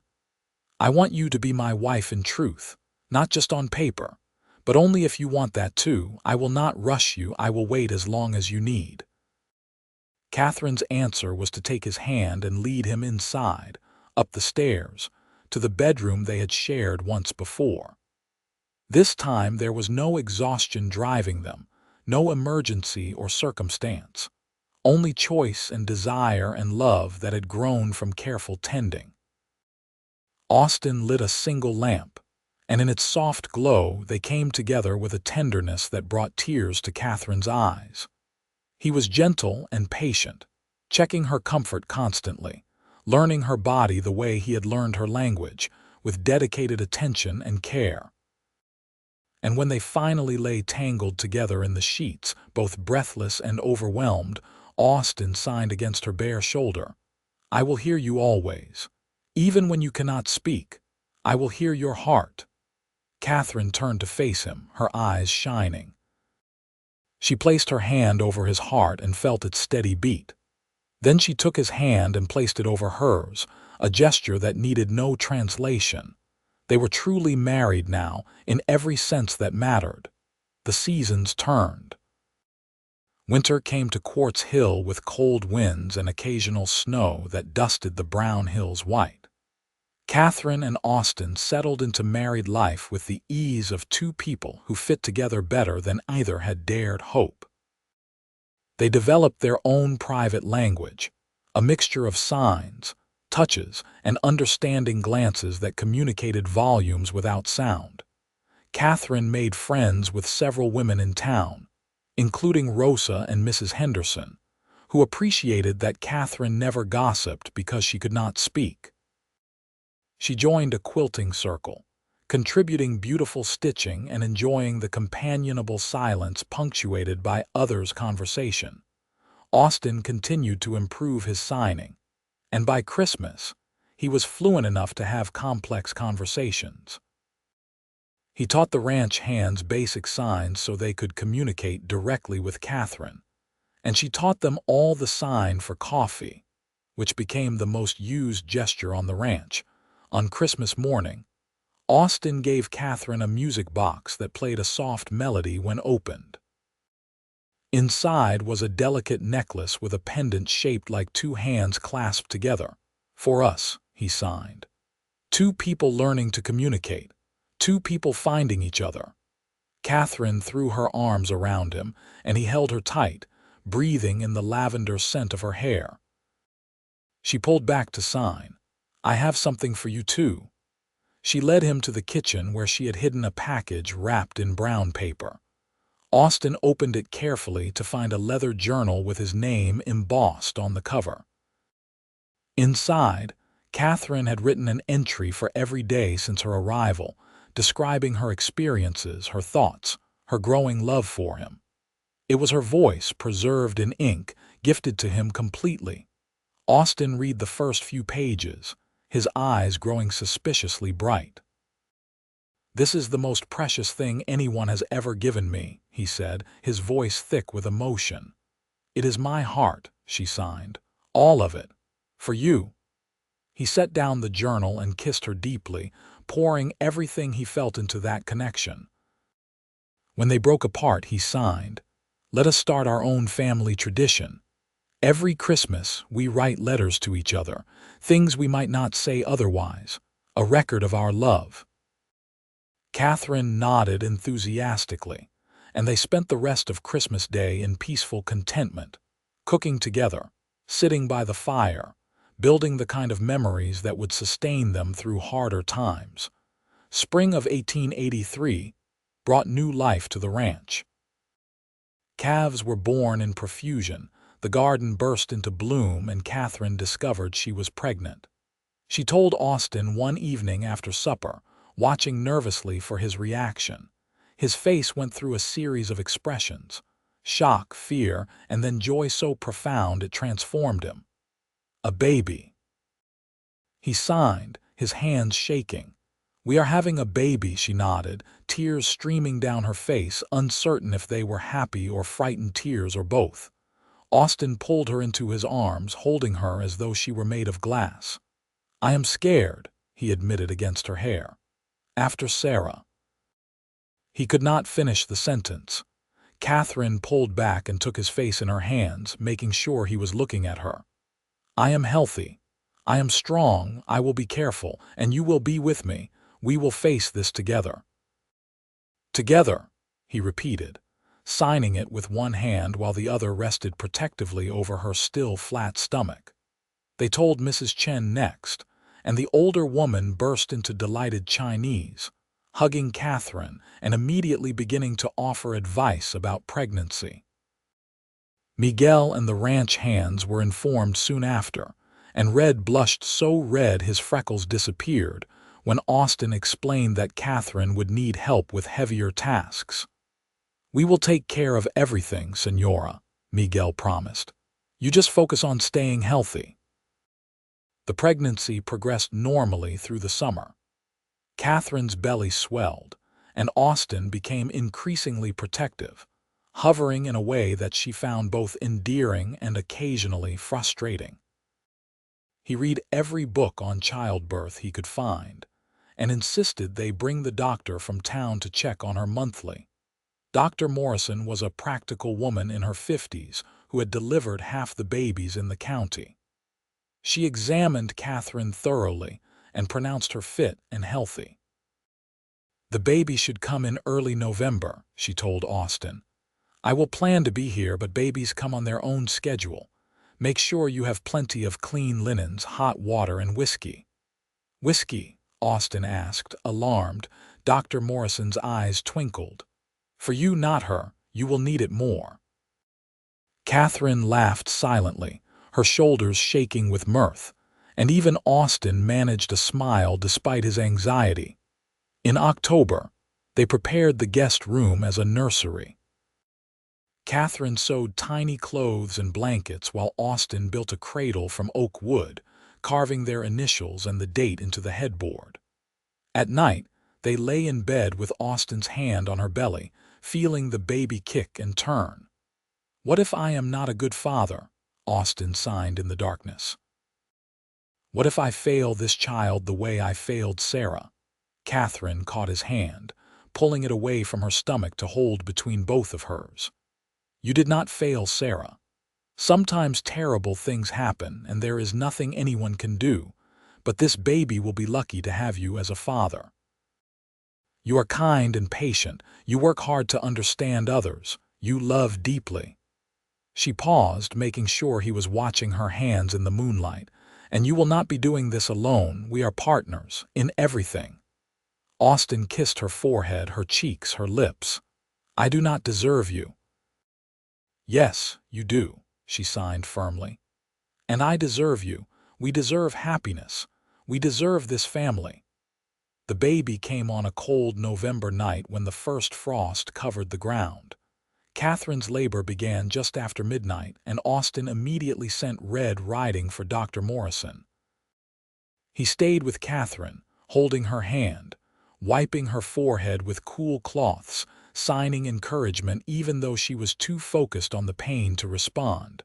"I want you to be my wife in truth, not just on paper, but only if you want that too. I will not rush you, I will wait as long as you need." Catherine's answer was to take his hand and lead him inside, up the stairs, to the bedroom they had shared once before. This time there was no exhaustion driving them, no emergency or circumstance, only choice and desire and love that had grown from careful tending. Austin lit a single lamp, and in its soft glow they came together with a tenderness that brought tears to Catherine's eyes. He was gentle and patient, checking her comfort constantly, learning her body the way he had learned her language, with dedicated attention and care. And when they finally lay tangled together in the sheets, both breathless and overwhelmed, Austin signed against her bare shoulder, "I will hear you always. Even when you cannot speak, I will hear your heart." Catherine turned to face him, her eyes shining. She placed her hand over his heart and felt its steady beat. Then she took his hand and placed it over hers, a gesture that needed no translation. They were truly married now, in every sense that mattered. The seasons turned. Winter came to Quartz Hill with cold winds and occasional snow that dusted the brown hills white. Katherine and Austin settled into married life with the ease of two people who fit together better than either had dared hope. They developed their own private language, a mixture of signs, touches, and understanding glances that communicated volumes without sound. Katherine made friends with several women in town, including Rosa and Mrs. Henderson, who appreciated that Katherine never gossiped because she could not speak. She joined a quilting circle, contributing beautiful stitching and enjoying the companionable silence punctuated by others' conversation. Austin continued to improve his signing, and by Christmas, he was fluent enough to have complex conversations. He taught the ranch hands basic signs so they could communicate directly with Katherine, and she taught them all the sign for coffee, which became the most used gesture on the ranch. On Christmas morning, Austin gave Katherine a music box that played a soft melody when opened. Inside was a delicate necklace with a pendant shaped like two hands clasped together. "For us," he signed. "Two people learning to communicate. Two people finding each other." Katherine threw her arms around him, and he held her tight, breathing in the lavender scent of her hair. She pulled back to sign, "I have something for you too." She led him to the kitchen where she had hidden a package wrapped in brown paper. Austin opened it carefully to find a leather journal with his name embossed on the cover. Inside, Katherine had written an entry for every day since her arrival, describing her experiences, her thoughts, her growing love for him. It was her voice, preserved in ink, gifted to him completely. Austin read the first few pages, his eyes growing suspiciously bright. "This is the most precious thing anyone has ever given me," he said, his voice thick with emotion. "It is my heart," she signed. "All of it. For you." He set down the journal and kissed her deeply, pouring everything he felt into that connection. When they broke apart, he signed, "Let us start our own family tradition. Every Christmas, we write letters to each other, things we might not say otherwise, a record of our love." Katherine nodded enthusiastically, and they spent the rest of Christmas Day in peaceful contentment, cooking together, sitting by the fire, building the kind of memories that would sustain them through harder times. Spring of 1883 brought new life to the ranch. Calves were born in profusion, the garden burst into bloom, and Katherine discovered she was pregnant. She told Austin one evening after supper, watching nervously for his reaction. His face went through a series of expressions: shock, fear, and then joy so profound it transformed him. "A baby." He signed, his hands shaking. "We are having a baby," she nodded, tears streaming down her face, uncertain if they were happy or frightened tears or both. Austin pulled her into his arms, holding her as though she were made of glass. "I am scared," he admitted against her hair. "After Sarah." He could not finish the sentence. Katherine pulled back and took his face in her hands, making sure he was looking at her. "I am healthy. I am strong. I will be careful, and you will be with me. We will face this together." "Together," he repeated, signing it with one hand while the other rested protectively over her still flat stomach. They told Mrs. Chen next, and the older woman burst into delighted Chinese, hugging Katherine and immediately beginning to offer advice about pregnancy. Miguel and the ranch hands were informed soon after, and Red blushed so red his freckles disappeared when Austin explained that Katherine would need help with heavier tasks. "We will take care of everything, Senora," Miguel promised. "You just focus on staying healthy." The pregnancy progressed normally through the summer. Katherine's belly swelled, and Austin became increasingly protective, hovering in a way that she found both endearing and occasionally frustrating. He read every book on childbirth he could find, and insisted they bring the doctor from town to check on her monthly. Dr. Morrison was a practical woman in her 50s who had delivered half the babies in the county. She examined Katherine thoroughly and pronounced her fit and healthy. "The baby should come in early November," she told Austin. "I will plan to be here, but babies come on their own schedule. Make sure you have plenty of clean linens, hot water, and whiskey." "Whiskey?" Austin asked, alarmed. Dr. Morrison's eyes twinkled. "For you, not her. You will need it more." Katherine laughed silently, her shoulders shaking with mirth, and even Austin managed a smile despite his anxiety. In October, they prepared the guest room as a nursery. Katherine sewed tiny clothes and blankets while Austin built a cradle from oak wood, carving their initials and the date into the headboard. At night, they lay in bed with Austin's hand on her belly, feeling the baby kick and turn. "What if I am not a good father?" Austin sighed in the darkness. "What if I fail this child the way I failed Sarah?" Katherine caught his hand, pulling it away from her stomach to hold between both of hers. "You did not fail Sarah. Sometimes terrible things happen and there is nothing anyone can do, but this baby will be lucky to have you as a father. You are kind and patient, you work hard to understand others, you love deeply." She paused, making sure he was watching her hands in the moonlight. "And you will not be doing this alone. We are partners, in everything." Austin kissed her forehead, her cheeks, her lips. "I do not deserve you." "Yes, you do," she signed firmly. "And I deserve you. We deserve happiness. We deserve this family." The baby came on a cold November night when the first frost covered the ground. Katherine's labor began just after midnight, and Austin immediately sent Red riding for Dr. Morrison. He stayed with Katherine, holding her hand, wiping her forehead with cool cloths, signing encouragement even though she was too focused on the pain to respond.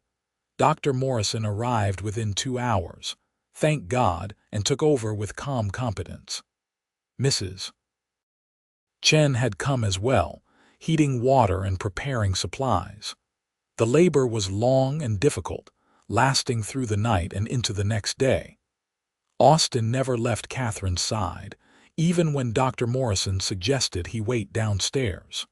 Dr. Morrison arrived within 2 hours, thank God, and took over with calm competence. Mrs. Chen had come as well, heating water and preparing supplies. The labor was long and difficult, lasting through the night and into the next day. Austin never left Katherine's side, even when Dr. Morrison suggested he wait downstairs.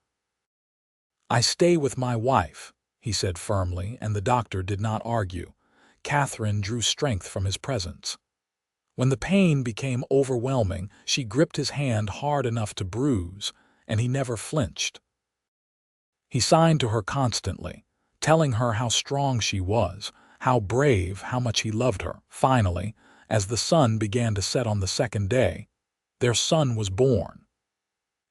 "I stay with my wife," he said firmly, and the doctor did not argue. Katherine drew strength from his presence. When the pain became overwhelming, she gripped his hand hard enough to bruise, and he never flinched. He signed to her constantly, telling her how strong she was, how brave, how much he loved her. Finally, as the sun began to set on the second day, their son was born.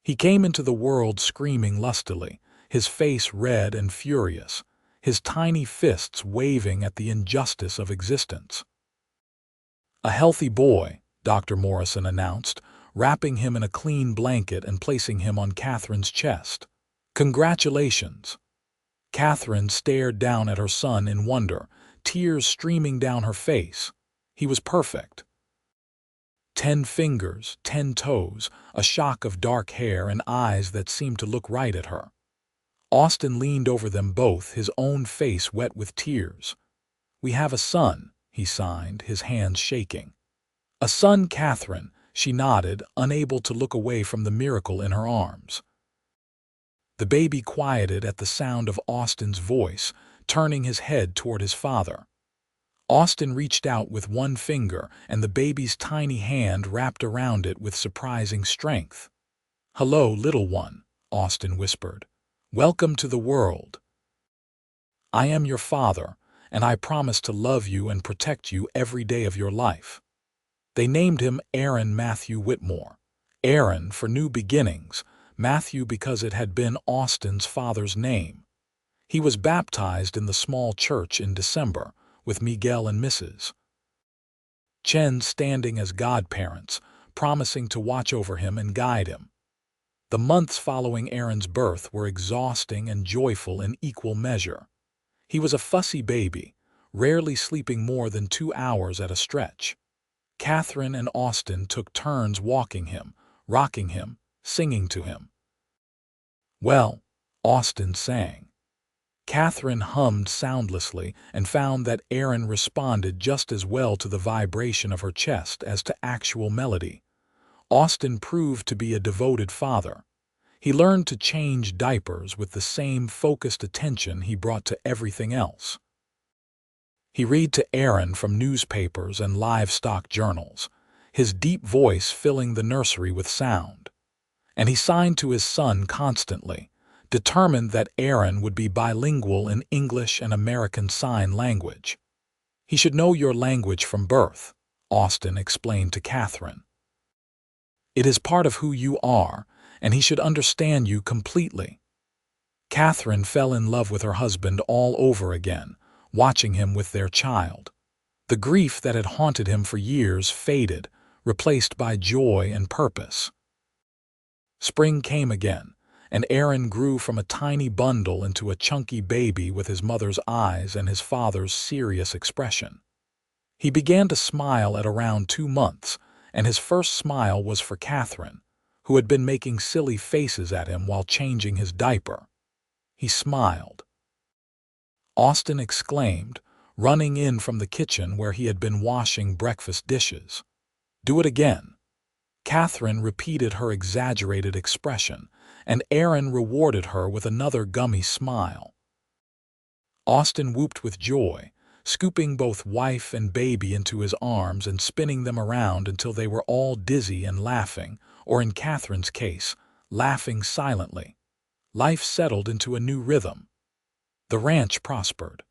He came into the world screaming lustily, his face red and furious, his tiny fists waving at the injustice of existence. "A healthy boy," Dr. Morrison announced, wrapping him in a clean blanket and placing him on Katherine's chest. "Congratulations." Katherine stared down at her son in wonder, tears streaming down her face. He was perfect. 10 fingers, 10 toes, a shock of dark hair and eyes that seemed to look right at her. Austin leaned over them both, his own face wet with tears. "We have a son," he signed, his hands shaking. "A son, Katherine," she nodded, unable to look away from the miracle in her arms. The baby quieted at the sound of Austin's voice, turning his head toward his father. Austin reached out with one finger, and the baby's tiny hand wrapped around it with surprising strength. "Hello, little one," Austin whispered. "Welcome to the world. I am your father, and I promise to love you and protect you every day of your life." They named him Aaron Matthew Whitmore. Aaron for new beginnings, Matthew because it had been Austin's father's name. He was baptized in the small church in December, with Miguel and Mrs. Chen standing as godparents, promising to watch over him and guide him. The months following Aaron's birth were exhausting and joyful in equal measure. He was a fussy baby, rarely sleeping more than 2 hours at a stretch. Katherine and Austin took turns walking him, rocking him, singing to him. "Well," Austin sang, Katherine hummed soundlessly and found that Aaron responded just as well to the vibration of her chest as to actual melody. Austin proved to be a devoted father. He learned to change diapers with the same focused attention he brought to everything else. He read to Aaron from newspapers and livestock journals, his deep voice filling the nursery with sound. And he signed to his son constantly, determined that Aaron would be bilingual in English and American Sign Language. "He should know your language from birth," Austin explained to Katherine. "It is part of who you are, and he should understand you completely." Katherine fell in love with her husband all over again, watching him with their child. The grief that had haunted him for years faded, replaced by joy and purpose. Spring came again, and Aaron grew from a tiny bundle into a chunky baby with his mother's eyes and his father's serious expression. He began to smile at around 2 months, and his first smile was for Katherine, who had been making silly faces at him while changing his diaper. He smiled. Austin exclaimed, running in from the kitchen where he had been washing breakfast dishes. "Do it again." Katherine repeated her exaggerated expression, and Aaron rewarded her with another gummy smile. Austin whooped with joy, scooping both wife and baby into his arms and spinning them around until they were all dizzy and laughing, or in Katherine's case, laughing silently. Life settled into a new rhythm. The ranch prospered.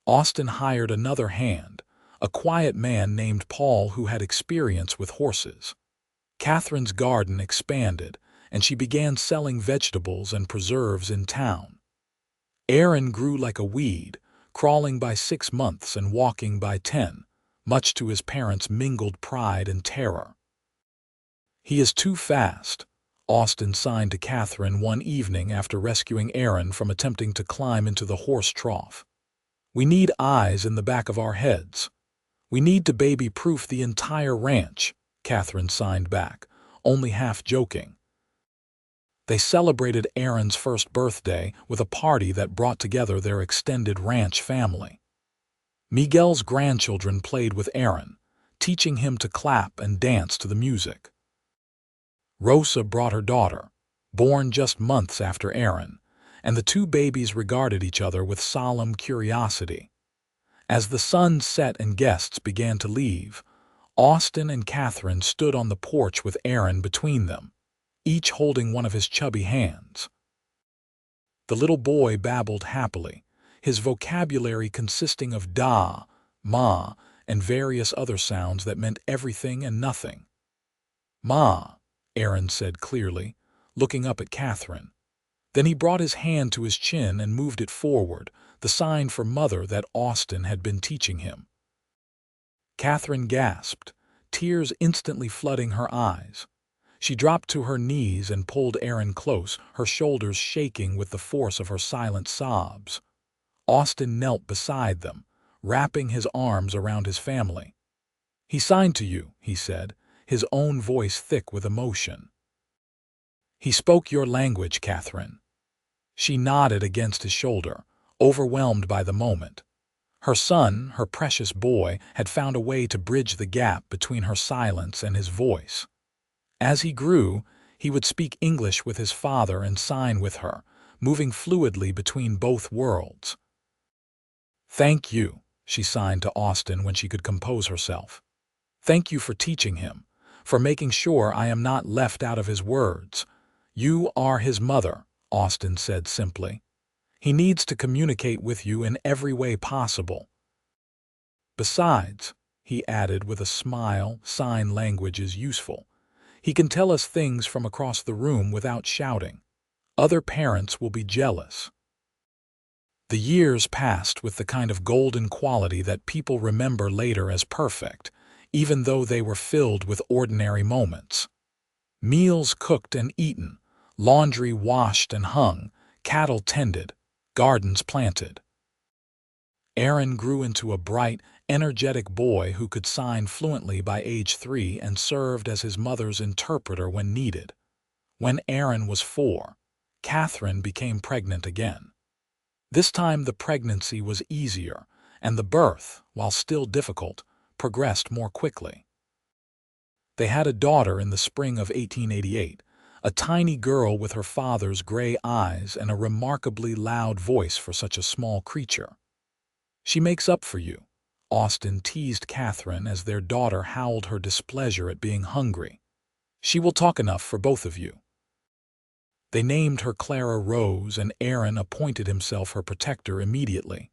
Austin hired another hand, a quiet man named Paul who had experience with horses. Katherine's garden expanded, and she began selling vegetables and preserves in town. Aaron grew like a weed, crawling by 6 months and walking by 10, much to his parents' mingled pride and terror. "He is too fast," Austin signed to Katherine one evening after rescuing Aaron from attempting to climb into the horse trough. "We need eyes in the back of our heads. We need to baby-proof the entire ranch," Katherine signed back, only half joking. They celebrated Aaron's first birthday with a party that brought together their extended ranch family. Miguel's grandchildren played with Aaron, teaching him to clap and dance to the music. Rosa brought her daughter, born just months after Aaron, and the two babies regarded each other with solemn curiosity. As the sun set and guests began to leave, Austin and Katherine stood on the porch with Aaron between them, each holding one of his chubby hands. The little boy babbled happily, his vocabulary consisting of da, ma, and various other sounds that meant everything and nothing. "Ma," Aaron said clearly, looking up at Katherine. Then he brought his hand to his chin and moved it forward, the sign for mother that Austin had been teaching him. Katherine gasped, tears instantly flooding her eyes. She dropped to her knees and pulled Aaron close, her shoulders shaking with the force of her silent sobs. Austin knelt beside them, wrapping his arms around his family. "He signed to you," he said, his own voice thick with emotion. "He spoke your language, Katherine." She nodded against his shoulder, overwhelmed by the moment. Her son, her precious boy, had found a way to bridge the gap between her silence and his voice. As he grew, he would speak English with his father and sign with her, moving fluidly between both worlds. "Thank you," she signed to Austin when she could compose herself. "Thank you for teaching him, for making sure I am not left out of his words. You are his mother," Austin said simply. "He needs to communicate with you in every way possible. Besides," he added with a smile, sign language is useful. "He can tell us things from across the room without shouting. Other parents will be jealous." The years passed with the kind of golden quality that people remember later as perfect, even though they were filled with ordinary moments. Meals cooked and eaten, laundry washed and hung, cattle tended, gardens planted. Aaron grew into a bright, energetic boy who could sign fluently by age 3 and served as his mother's interpreter when needed. When Aaron was 4, Katherine became pregnant again. This time the pregnancy was easier, and the birth, while still difficult, progressed more quickly. They had a daughter in the spring of 1888, a tiny girl with her father's gray eyes and a remarkably loud voice for such a small creature. "She makes up for you," Austin teased Katherine as their daughter howled her displeasure at being hungry. "She will talk enough for both of you." They named her Clara Rose, and Aaron appointed himself her protector immediately.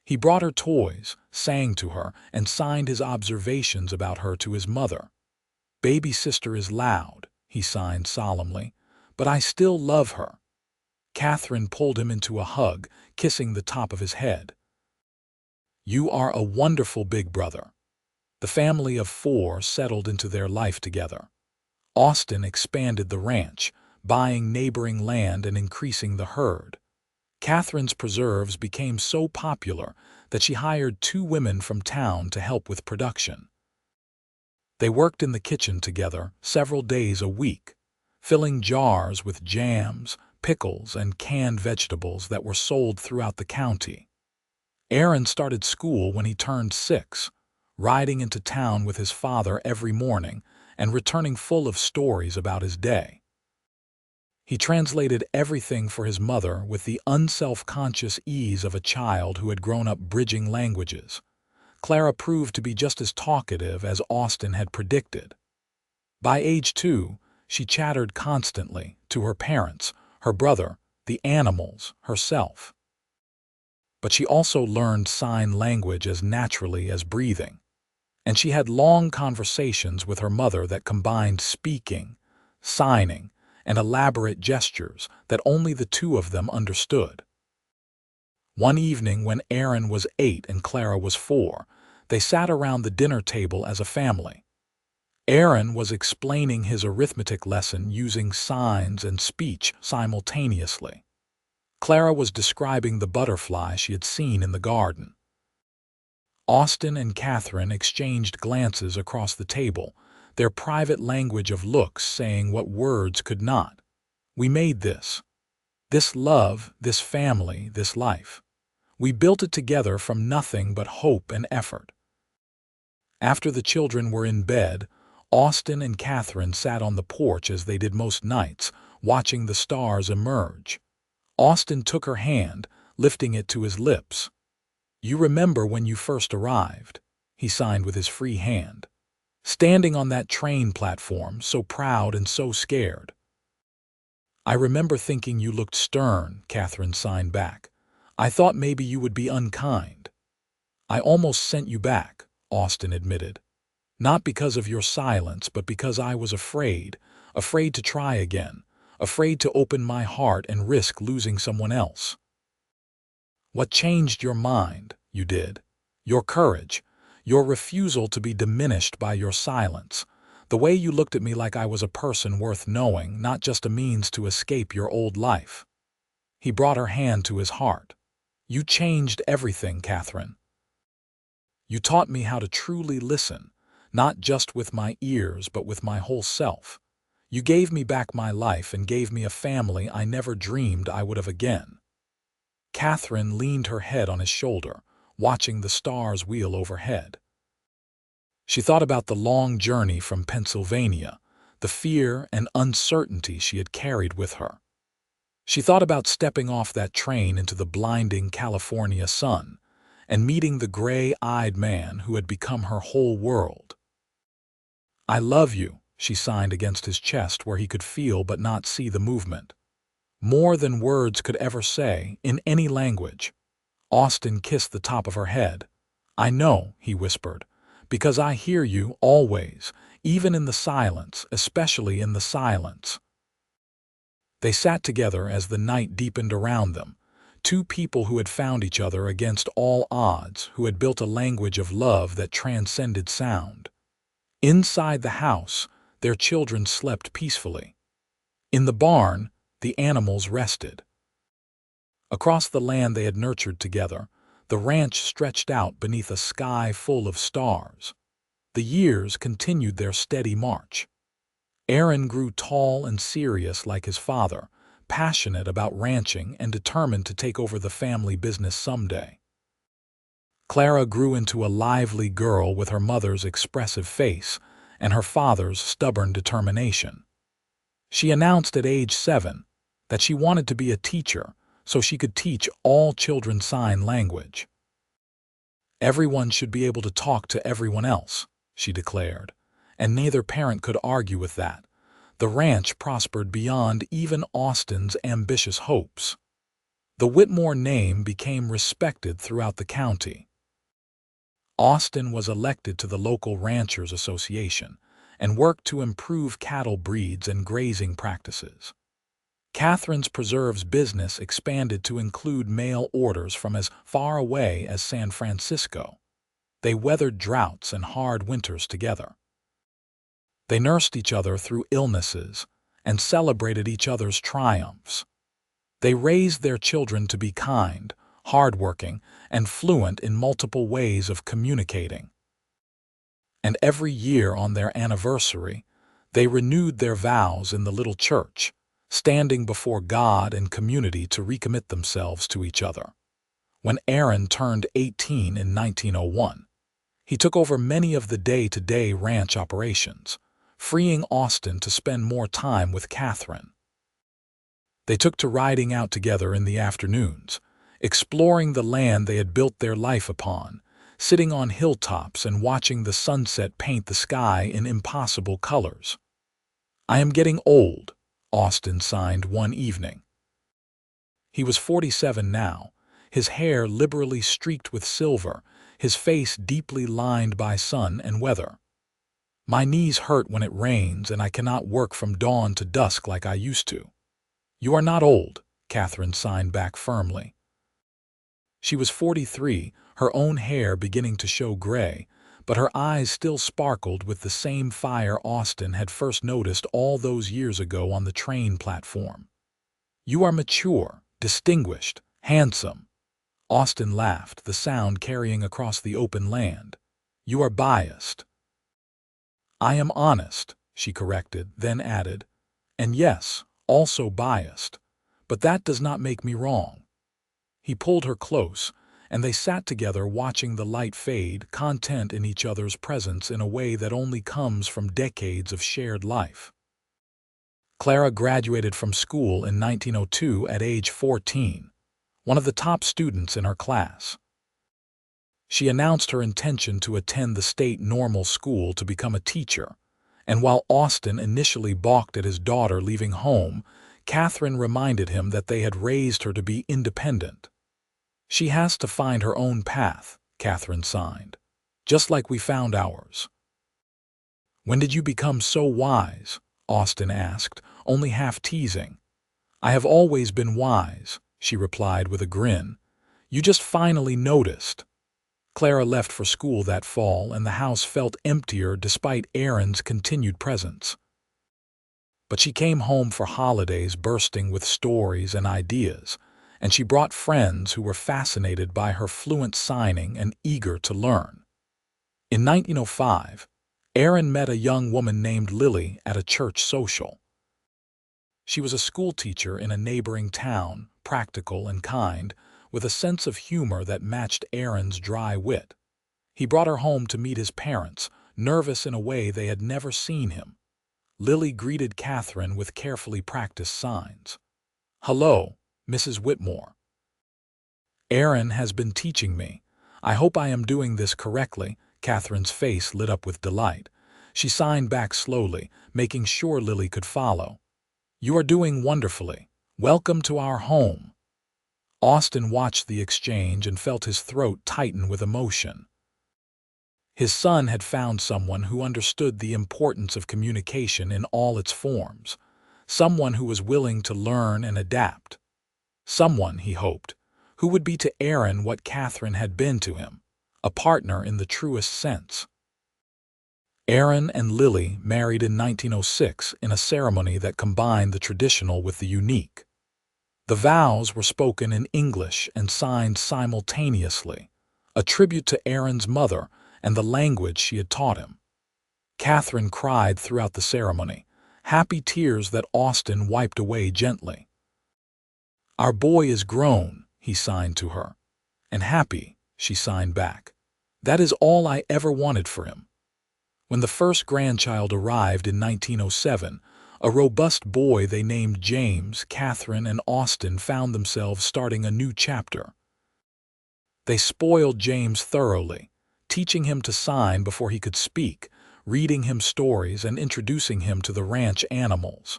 He brought her toys, sang to her, and signed his observations about her to his mother. "Baby sister is loud," he signed solemnly, "but I still love her." Katherine pulled him into a hug, kissing the top of his head. "You are a wonderful big brother." The family of 4 settled into their life together. Austin expanded the ranch, buying neighboring land and increasing the herd. Katherine's preserves became so popular that she hired 2 women from town to help with production. They worked in the kitchen together several days a week, filling jars with jams, pickles, and canned vegetables that were sold throughout the county. Aaron started school when he turned 6, riding into town with his father every morning and returning full of stories about his day. He translated everything for his mother with the unself-conscious ease of a child who had grown up bridging languages. Clara proved to be just as talkative as Austin had predicted. By age 2, she chattered constantly to her parents, her brother, the animals, herself. But she also learned sign language as naturally as breathing. And she had long conversations with her mother that combined speaking, signing, and elaborate gestures that only the 2 of them understood. One evening when Aaron was 8 and Clara was 4, they sat around the dinner table as a family. Aaron was explaining his arithmetic lesson using signs and speech simultaneously. Clara was describing the butterfly she had seen in the garden. Austin and Katherine exchanged glances across the table, their private language of looks saying what words could not. "We made this. This love, this family, this life. We built it together from nothing but hope and effort." After the children were in bed, Austin and Katherine sat on the porch as they did most nights, watching the stars emerge. Austin took her hand, lifting it to his lips. "You remember when you first arrived," he signed with his free hand. "Standing on that train platform, so proud and so scared." "I remember thinking you looked stern," Katherine signed back. "I thought maybe you would be unkind." "I almost sent you back," Austin admitted. "Not because of your silence, but because I was afraid to try again, afraid to open my heart and risk losing someone else." "What changed your mind, you did. Your courage, your refusal to be diminished by your silence, the way you looked at me like I was a person worth knowing, not just a means to escape your old life." He brought her hand to his heart. "You changed everything, Katherine. You taught me how to truly listen, not just with my ears but with my whole self. You gave me back my life and gave me a family I never dreamed I would have again." Katherine leaned her head on his shoulder, watching the stars wheel overhead. She thought about the long journey from Pennsylvania, the fear and uncertainty she had carried with her. She thought about stepping off that train into the blinding California sun and meeting the gray-eyed man who had become her whole world. "I love you," she signed against his chest where he could feel but not see the movement. More than words could ever say, in any language. Austin kissed the top of her head. "I know," he whispered, "because I hear you always, even in the silence, especially in the silence." They sat together as the night deepened around them, 2 people who had found each other against all odds, who had built a language of love that transcended sound. Inside the house, their children slept peacefully. In the barn, the animals rested. Across the land they had nurtured together, the ranch stretched out beneath a sky full of stars. The years continued their steady march. Aaron grew tall and serious like his father, passionate about ranching and determined to take over the family business someday. Clara grew into a lively girl with her mother's expressive face and her father's stubborn determination. She announced at age 7 that she wanted to be a teacher so she could teach all children sign language. "Everyone should be able to talk to everyone else," she declared, and neither parent could argue with that. The ranch prospered beyond even Austin's ambitious hopes. The Whitmore name became respected throughout the county. Austin was elected to the local Ranchers Association and worked to improve cattle breeds and grazing practices. Katherine's Preserves business expanded to include mail orders from as far away as San Francisco. They weathered droughts and hard winters together. They nursed each other through illnesses and celebrated each other's triumphs. They raised their children to be kind, hardworking, and fluent in multiple ways of communicating. And every year on their anniversary, they renewed their vows in the little church, standing before God and community to recommit themselves to each other. When Aaron turned 18 in 1901, he took over many of the day-to-day ranch operations, freeing Austin to spend more time with Katherine. They took to riding out together in the afternoons, exploring the land they had built their life upon, sitting on hilltops and watching the sunset paint the sky in impossible colors. "I am getting old," Austin signed one evening. He was 47 now, his hair liberally streaked with silver, his face deeply lined by sun and weather. "My knees hurt when it rains, and I cannot work from dawn to dusk like I used to." "You are not old," Katherine signed back firmly. She was 43, her own hair beginning to show gray, but her eyes still sparkled with the same fire Austin had first noticed all those years ago on the train platform. "You are mature, distinguished, handsome." Austin laughed, the sound carrying across the open land. "You are biased." "I am honest," she corrected, then added, "and yes, also biased, but that does not make me wrong." He pulled her close, and they sat together watching the light fade, content in each other's presence in a way that only comes from decades of shared life. Clara graduated from school in 1902 at age 14, one of the top students in her class. She announced her intention to attend the state normal school to become a teacher, and while Austin initially balked at his daughter leaving home, Katherine reminded him that they had raised her to be independent. "She has to find her own path," Katherine signed, "just like we found ours." "When did you become so wise?" Austin asked, only half teasing. "I have always been wise," she replied with a grin. "You just finally noticed." Clara left for school that fall, and the house felt emptier despite Aaron's continued presence. But she came home for holidays bursting with stories and ideas, and she brought friends who were fascinated by her fluent signing and eager to learn. In 1905, Aaron met a young woman named Lily at a church social. She was a schoolteacher in a neighboring town, practical and kind, with a sense of humor that matched Aaron's dry wit. He brought her home to meet his parents, nervous in a way they had never seen him. Lily greeted Katherine with carefully practiced signs. "Hello, Mrs. Whitmore. Aaron has been teaching me. I hope I am doing this correctly." Katherine's face lit up with delight. She signed back slowly, making sure Lily could follow. "You are doing wonderfully. Welcome to our home." Austin watched the exchange and felt his throat tighten with emotion. His son had found someone who understood the importance of communication in all its forms, someone who was willing to learn and adapt. Someone, he hoped, who would be to Aaron what Katherine had been to him, a partner in the truest sense. Aaron and Lily married in 1906 in a ceremony that combined the traditional with the unique. The vows were spoken in English and signed simultaneously, a tribute to Aaron's mother and the language she had taught him. Katherine cried throughout the ceremony, happy tears that Austin wiped away gently. "Our boy is grown," he signed to her. "And happy," she signed back. "That is all I ever wanted for him." When the first grandchild arrived in 1907, a robust boy they named James, Katherine, and Austin found themselves starting a new chapter. They spoiled James thoroughly, teaching him to sign before he could speak, reading him stories, and introducing him to the ranch animals.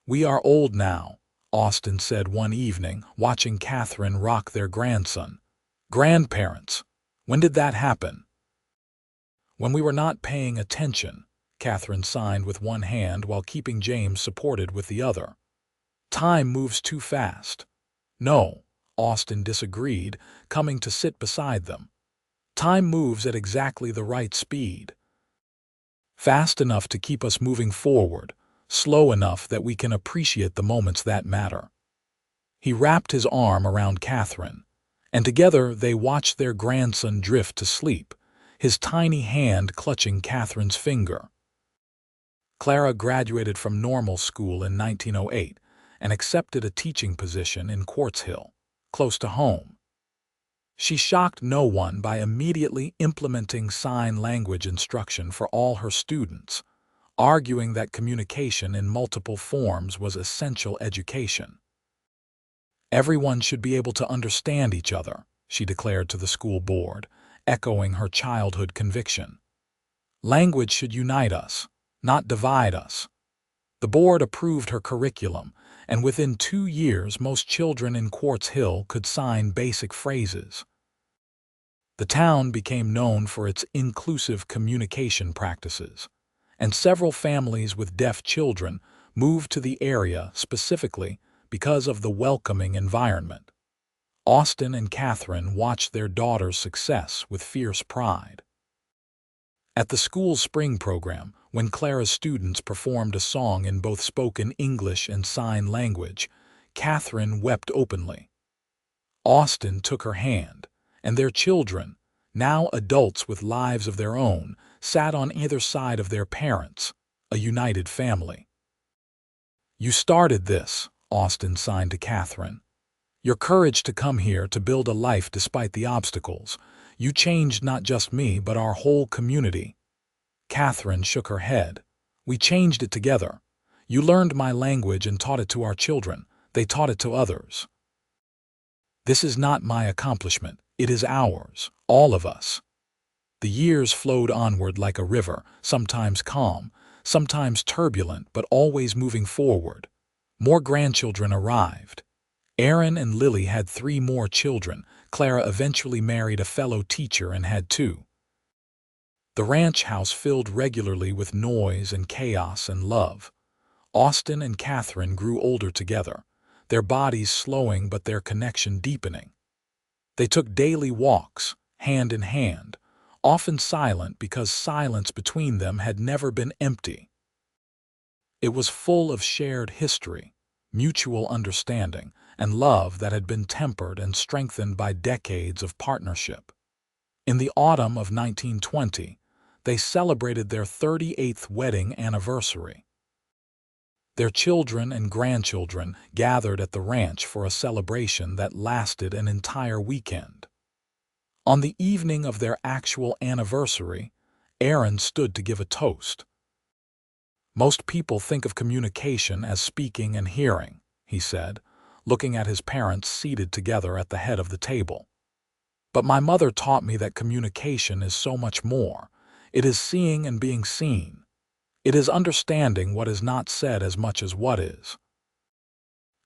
"We are old now," Austin said one evening, watching Katherine rock their grandson. "Grandparents, when did that happen?" "When we were not paying attention," Katherine signed with one hand while keeping James supported with the other. "Time moves too fast." "No," Austin disagreed, coming to sit beside them. "Time moves at exactly the right speed. Fast enough to keep us moving forward, slow enough that we can appreciate the moments that matter." He wrapped his arm around Katherine, and together they watched their grandson drift to sleep, his tiny hand clutching Katherine's finger. Clara graduated from normal school in 1908 and accepted a teaching position in Quartz Hill, close to home. She shocked no one by immediately implementing sign language instruction for all her students, arguing that communication in multiple forms was essential education. "Everyone should be able to understand each other," she declared to the school board, echoing her childhood conviction. "Language should unite us, not divide us." The board approved her curriculum, and within 2 years most children in Quartz Hill could sign basic phrases. The town became known for its inclusive communication practices, and several families with deaf children moved to the area specifically because of the welcoming environment. Austin and Katherine watched their daughter's success with fierce pride. At the school's spring program, when Clara's students performed a song in both spoken English and sign language, Katherine wept openly. Austin took her hand, and their children, now adults with lives of their own, sat on either side of their parents, a united family. "You started this," Austin signed to Katherine. "Your courage to come here to build a life despite the obstacles. You changed not just me, but our whole community." Katherine shook her head. "We changed it together. You learned my language and taught it to our children. They taught it to others. This is not my accomplishment. It is ours, all of us." The years flowed onward like a river, sometimes calm, sometimes turbulent, but always moving forward. More grandchildren arrived. Aaron and Lily had 3 more children. Clara eventually married a fellow teacher and had 2. The ranch house filled regularly with noise and chaos and love. Austin and Katherine grew older together, their bodies slowing but their connection deepening. They took daily walks, hand in hand, often silent because silence between them had never been empty. It was full of shared history, mutual understanding, and love that had been tempered and strengthened by decades of partnership. In the autumn of 1920, they celebrated their 38th wedding anniversary. Their children and grandchildren gathered at the ranch for a celebration that lasted an entire weekend. On the evening of their actual anniversary, Aaron stood to give a toast. "Most people think of communication as speaking and hearing," he said, looking at his parents seated together at the head of the table. "But my mother taught me that communication is so much more. It is seeing and being seen. It is understanding what is not said as much as what is.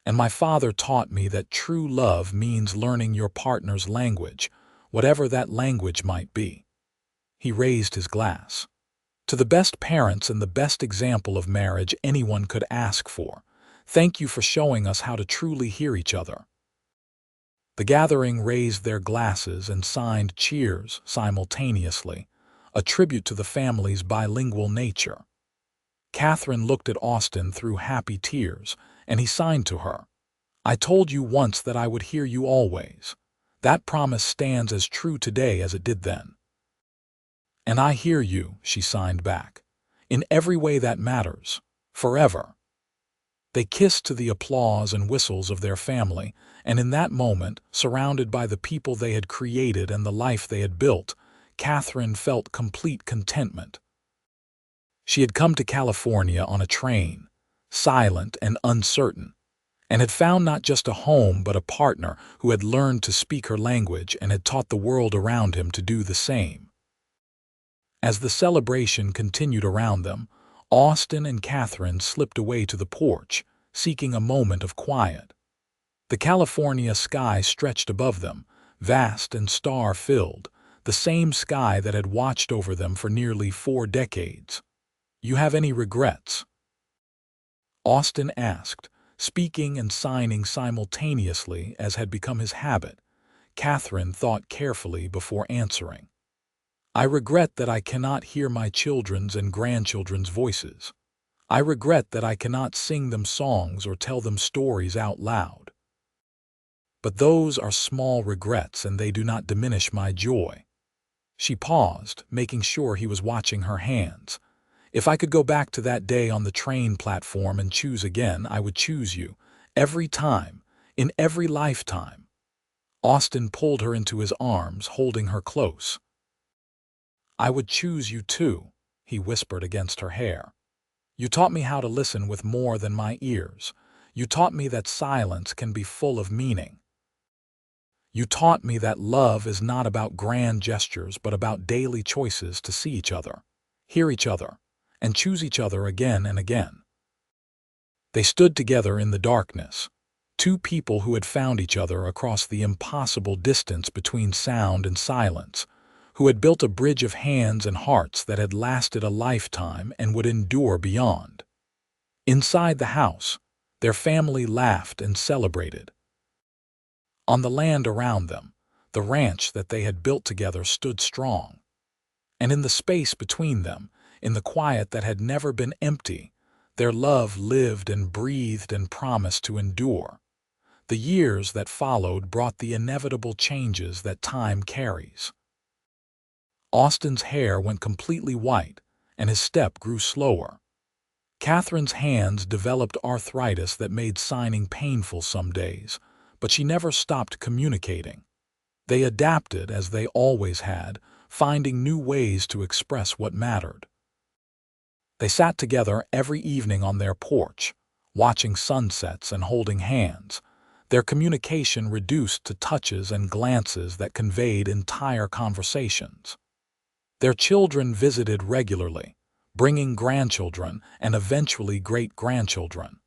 And my father taught me that true love means learning your partner's language, whatever that language might be." He raised his glass. "To the best parents and the best example of marriage anyone could ask for, thank you for showing us how to truly hear each other." The gathering raised their glasses and signed cheers simultaneously, a tribute to the family's bilingual nature. Katherine looked at Austin through happy tears, and he signed to her. "I told you once that I would hear you always. That promise stands as true today as it did then." "And I hear you," she signed back, "in every way that matters, forever." They kissed to the applause and whistles of their family, and in that moment, surrounded by the people they had created and the life they had built, Katherine felt complete contentment. She had come to California on a train, silent and uncertain, and had found not just a home but a partner who had learned to speak her language and had taught the world around him to do the same. As the celebration continued around them, Austin and Katherine slipped away to the porch, seeking a moment of quiet. The California sky stretched above them, vast and star-filled, the same sky that had watched over them for nearly 4 decades. "You have any regrets?" Austin asked, speaking and signing simultaneously as had become his habit. Katherine thought carefully before answering. "I regret that I cannot hear my children's and grandchildren's voices. I regret that I cannot sing them songs or tell them stories out loud. But those are small regrets and they do not diminish my joy." She paused, making sure he was watching her hands. "If I could go back to that day on the train platform and choose again, I would choose you. Every time, in every lifetime." Austin pulled her into his arms, holding her close. "I would choose you too," he whispered against her hair. "You taught me how to listen with more than my ears. You taught me that silence can be full of meaning. You taught me that love is not about grand gestures but about daily choices to see each other, hear each other, and choose each other again and again." They stood together in the darkness, two people who had found each other across the impossible distance between sound and silence, who had built a bridge of hands and hearts that had lasted a lifetime and would endure beyond. Inside the house, their family laughed and celebrated. On the land around them, the ranch that they had built together stood strong. And in the space between them, in the quiet that had never been empty, their love lived and breathed and promised to endure. The years that followed brought the inevitable changes that time carries. Austin's hair went completely white, and his step grew slower. Katherine's hands developed arthritis that made signing painful some days, but she never stopped communicating. They adapted as they always had, finding new ways to express what mattered. They sat together every evening on their porch, watching sunsets and holding hands, their communication reduced to touches and glances that conveyed entire conversations. Their children visited regularly, bringing grandchildren and eventually great-grandchildren.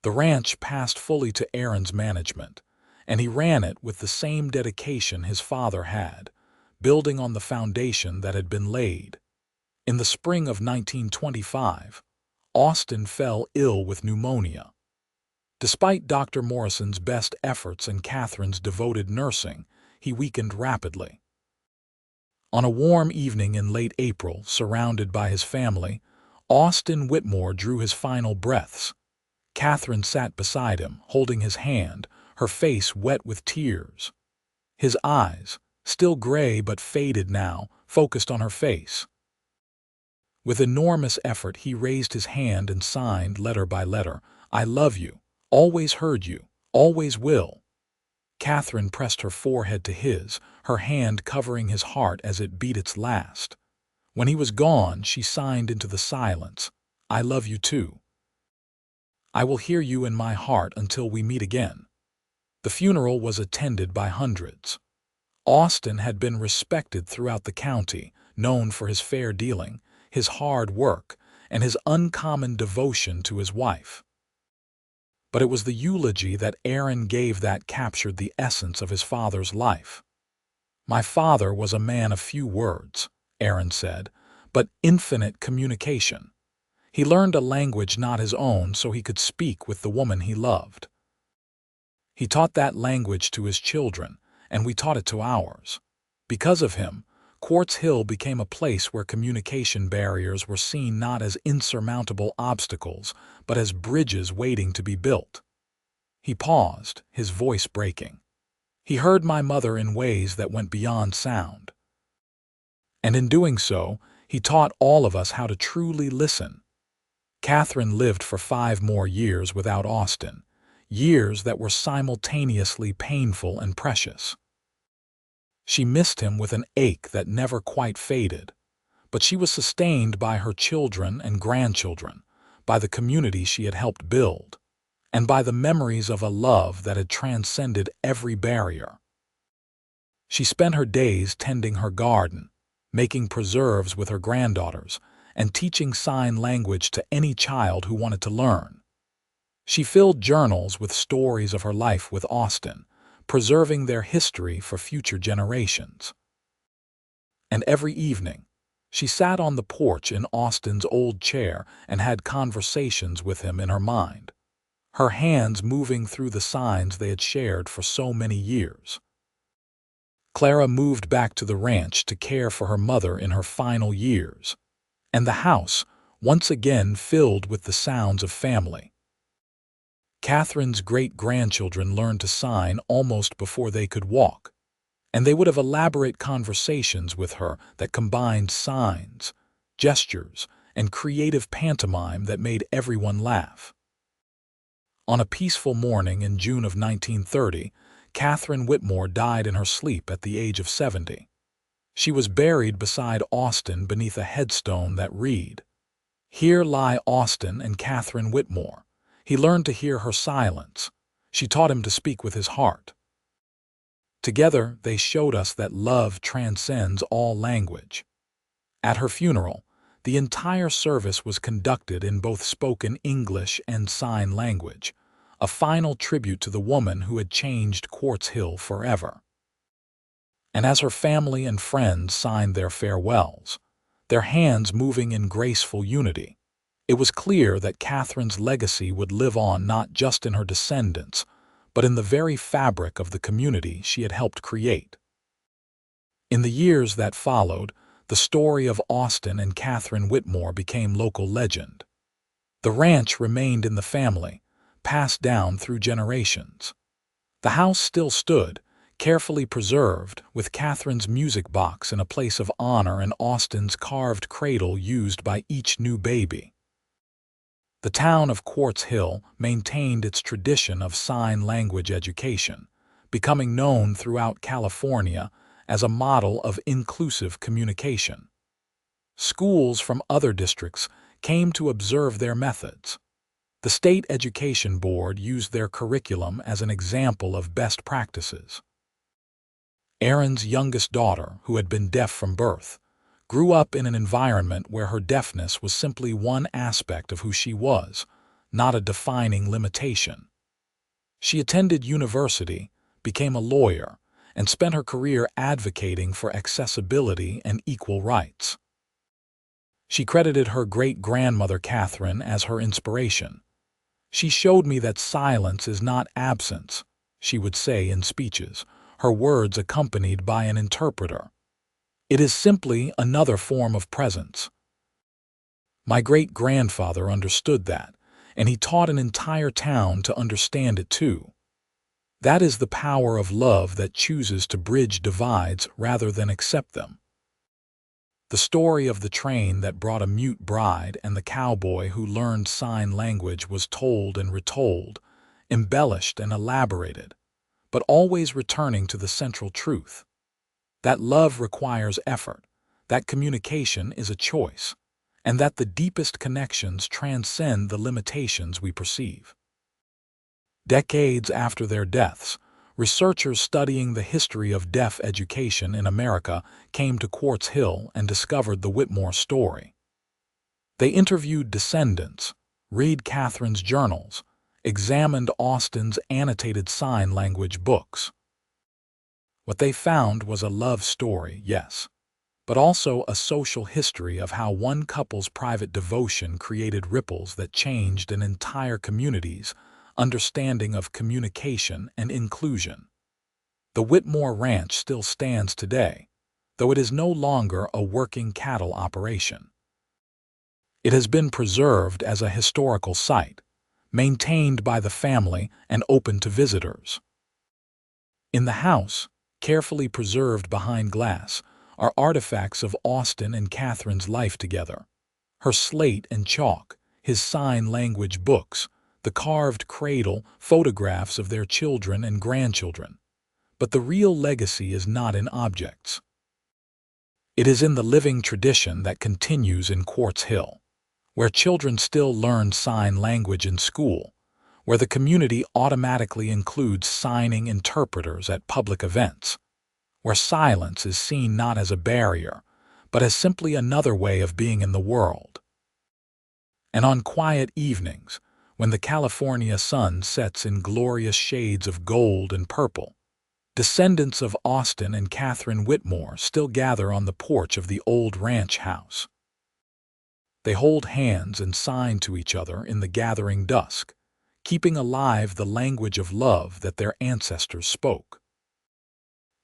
The ranch passed fully to Aaron's management, and he ran it with the same dedication his father had, building on the foundation that had been laid. In the spring of 1925, Austin fell ill with pneumonia. Despite Dr. Morrison's best efforts and Katherine's devoted nursing, he weakened rapidly. On a warm evening in late April, surrounded by his family, Austin Whitmore drew his final breaths. Katherine sat beside him, holding his hand, her face wet with tears. His eyes, still gray but faded now, focused on her face. With enormous effort, he raised his hand and signed letter by letter, "I love you, always heard you, always will." Katherine pressed her forehead to his, her hand covering his heart as it beat its last. When he was gone, she signed into the silence, "I love you too. I will hear you in my heart until we meet again." The funeral was attended by hundreds. Austin had been respected throughout the county, known for his fair dealing, his hard work, and his uncommon devotion to his wife. But it was the eulogy that Aaron gave that captured the essence of his father's life. "My father was a man of few words," Aaron said, "but infinite communication. He learned a language not his own so he could speak with the woman he loved. He taught that language to his children, and we taught it to ours. Because of him, Quartz Hill became a place where communication barriers were seen not as insurmountable obstacles, but as bridges waiting to be built." He paused, his voice breaking. "He heard my mother in ways that went beyond sound. And in doing so, he taught all of us how to truly listen." Katherine lived for 5 more years without Austin, years that were simultaneously painful and precious. She missed him with an ache that never quite faded, but she was sustained by her children and grandchildren, by the community she had helped build, and by the memories of a love that had transcended every barrier. She spent her days tending her garden, making preserves with her granddaughters, and teaching sign language to any child who wanted to learn. She filled journals with stories of her life with Austin, preserving their history for future generations. And every evening, she sat on the porch in Austin's old chair and had conversations with him in her mind, her hands moving through the signs they had shared for so many years. Clara moved back to the ranch to care for her mother in her final years, and the house once again filled with the sounds of family. Katherine's great-grandchildren learned to sign almost before they could walk, and they would have elaborate conversations with her that combined signs, gestures, and creative pantomime that made everyone laugh. On a peaceful morning in June of 1930, Katherine Whitmore died in her sleep at the age of 70. She was buried beside Austin beneath a headstone that read, "Here lie Austin and Katherine Whitmore. He learned to hear her silence. She taught him to speak with his heart." Together, they showed us that love transcends all language. At her funeral, the entire service was conducted in both spoken English and sign language, a final tribute to the woman who had changed Quartz Hill forever. And as her family and friends signed their farewells, their hands moving in graceful unity, it was clear that Katherine's legacy would live on not just in her descendants, but in the very fabric of the community she had helped create. In the years that followed, the story of Austin and Katherine Whitmore became local legend. The ranch remained in the family, passed down through generations. The house still stood, carefully preserved, with Katherine's music box in a place of honor and Austin's carved cradle used by each new baby. The town of Quartz Hill maintained its tradition of sign language education, becoming known throughout California as a model of inclusive communication. Schools from other districts came to observe their methods. The State Education Board used their curriculum as an example of best practices. Aaron's youngest daughter, who had been deaf from birth, grew up in an environment where her deafness was simply one aspect of who she was, not a defining limitation. She attended university, became a lawyer, and spent her career advocating for accessibility and equal rights. She credited her great-grandmother Katherine as her inspiration. "She showed me that silence is not absence," she would say in speeches, her words accompanied by an interpreter. "It is simply another form of presence." My great-grandfather understood that, and he taught an entire town to understand it too. That is the power of love that chooses to bridge divides rather than accept them. The story of the train that brought a mute bride and the cowboy who learned sign language was told and retold, embellished and elaborated, but always returning to the central truth. That love requires effort, that communication is a choice, and that the deepest connections transcend the limitations we perceive. Decades after their deaths, researchers studying the history of deaf education in America came to Quartz Hill and discovered the Whitmore story. They interviewed descendants, read Katherine's journals, examined Austin's annotated sign language books. What they found was a love story, yes, but also a social history of how one couple's private devotion created ripples that changed an entire community's understanding of communication and inclusion. The Whitmore Ranch still stands today, though it is no longer a working cattle operation. It has been preserved as a historical site, maintained by the family and open to visitors. In the house, carefully preserved behind glass, are artifacts of Austin and Katherine's life together. Her slate and chalk, his sign language books, the carved cradle, photographs of their children and grandchildren. But the real legacy is not in objects. It is in the living tradition that continues in Quartz Hill, where children still learn sign language in school, where the community automatically includes signing interpreters at public events, where silence is seen not as a barrier, but as simply another way of being in the world. And on quiet evenings, when the California sun sets in glorious shades of gold and purple, descendants of Austin and Katherine Whitmore still gather on the porch of the old ranch house. They hold hands and sign to each other in the gathering dusk, keeping alive the language of love that their ancestors spoke.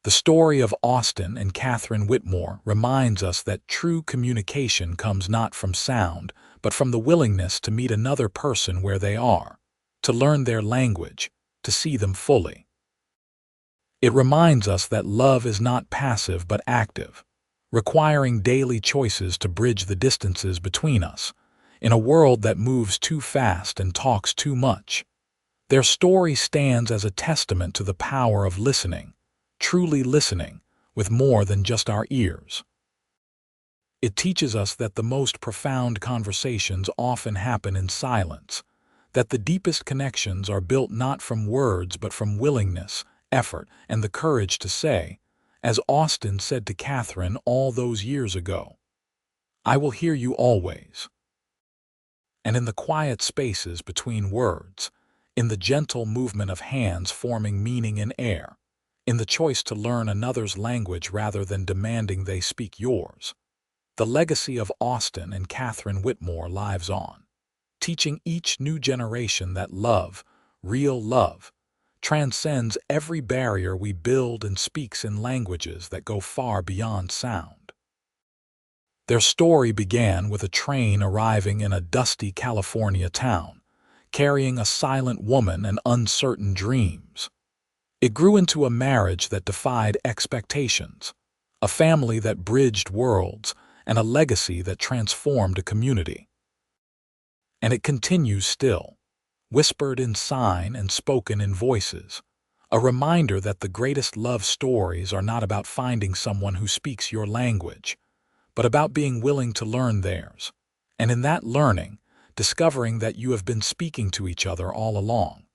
The story of Austin and Katherine Whitmore reminds us that true communication comes not from sound, but from the willingness to meet another person where they are, to learn their language, to see them fully. It reminds us that love is not passive but active, requiring daily choices to bridge the distances between us, in a world that moves too fast and talks too much. Their story stands as a testament to the power of listening, truly listening, with more than just our ears. It teaches us that the most profound conversations often happen in silence, that the deepest connections are built not from words but from willingness, effort, and the courage to say, as Austin said to Katherine all those years ago, "I will hear you always." And in the quiet spaces between words, in the gentle movement of hands forming meaning in air, in the choice to learn another's language rather than demanding they speak yours, the legacy of Austin and Katherine Whitmore lives on, teaching each new generation that love, real love, transcends every barrier we build and speaks in languages that go far beyond sound. Their story began with a train arriving in a dusty California town, carrying a silent woman and uncertain dreams. It grew into a marriage that defied expectations, a family that bridged worlds, and a legacy that transformed a community. And it continues still, whispered in sign and spoken in voices, a reminder that the greatest love stories are not about finding someone who speaks your language, but about being willing to learn theirs, and in that learning, discovering that you have been speaking to each other all along.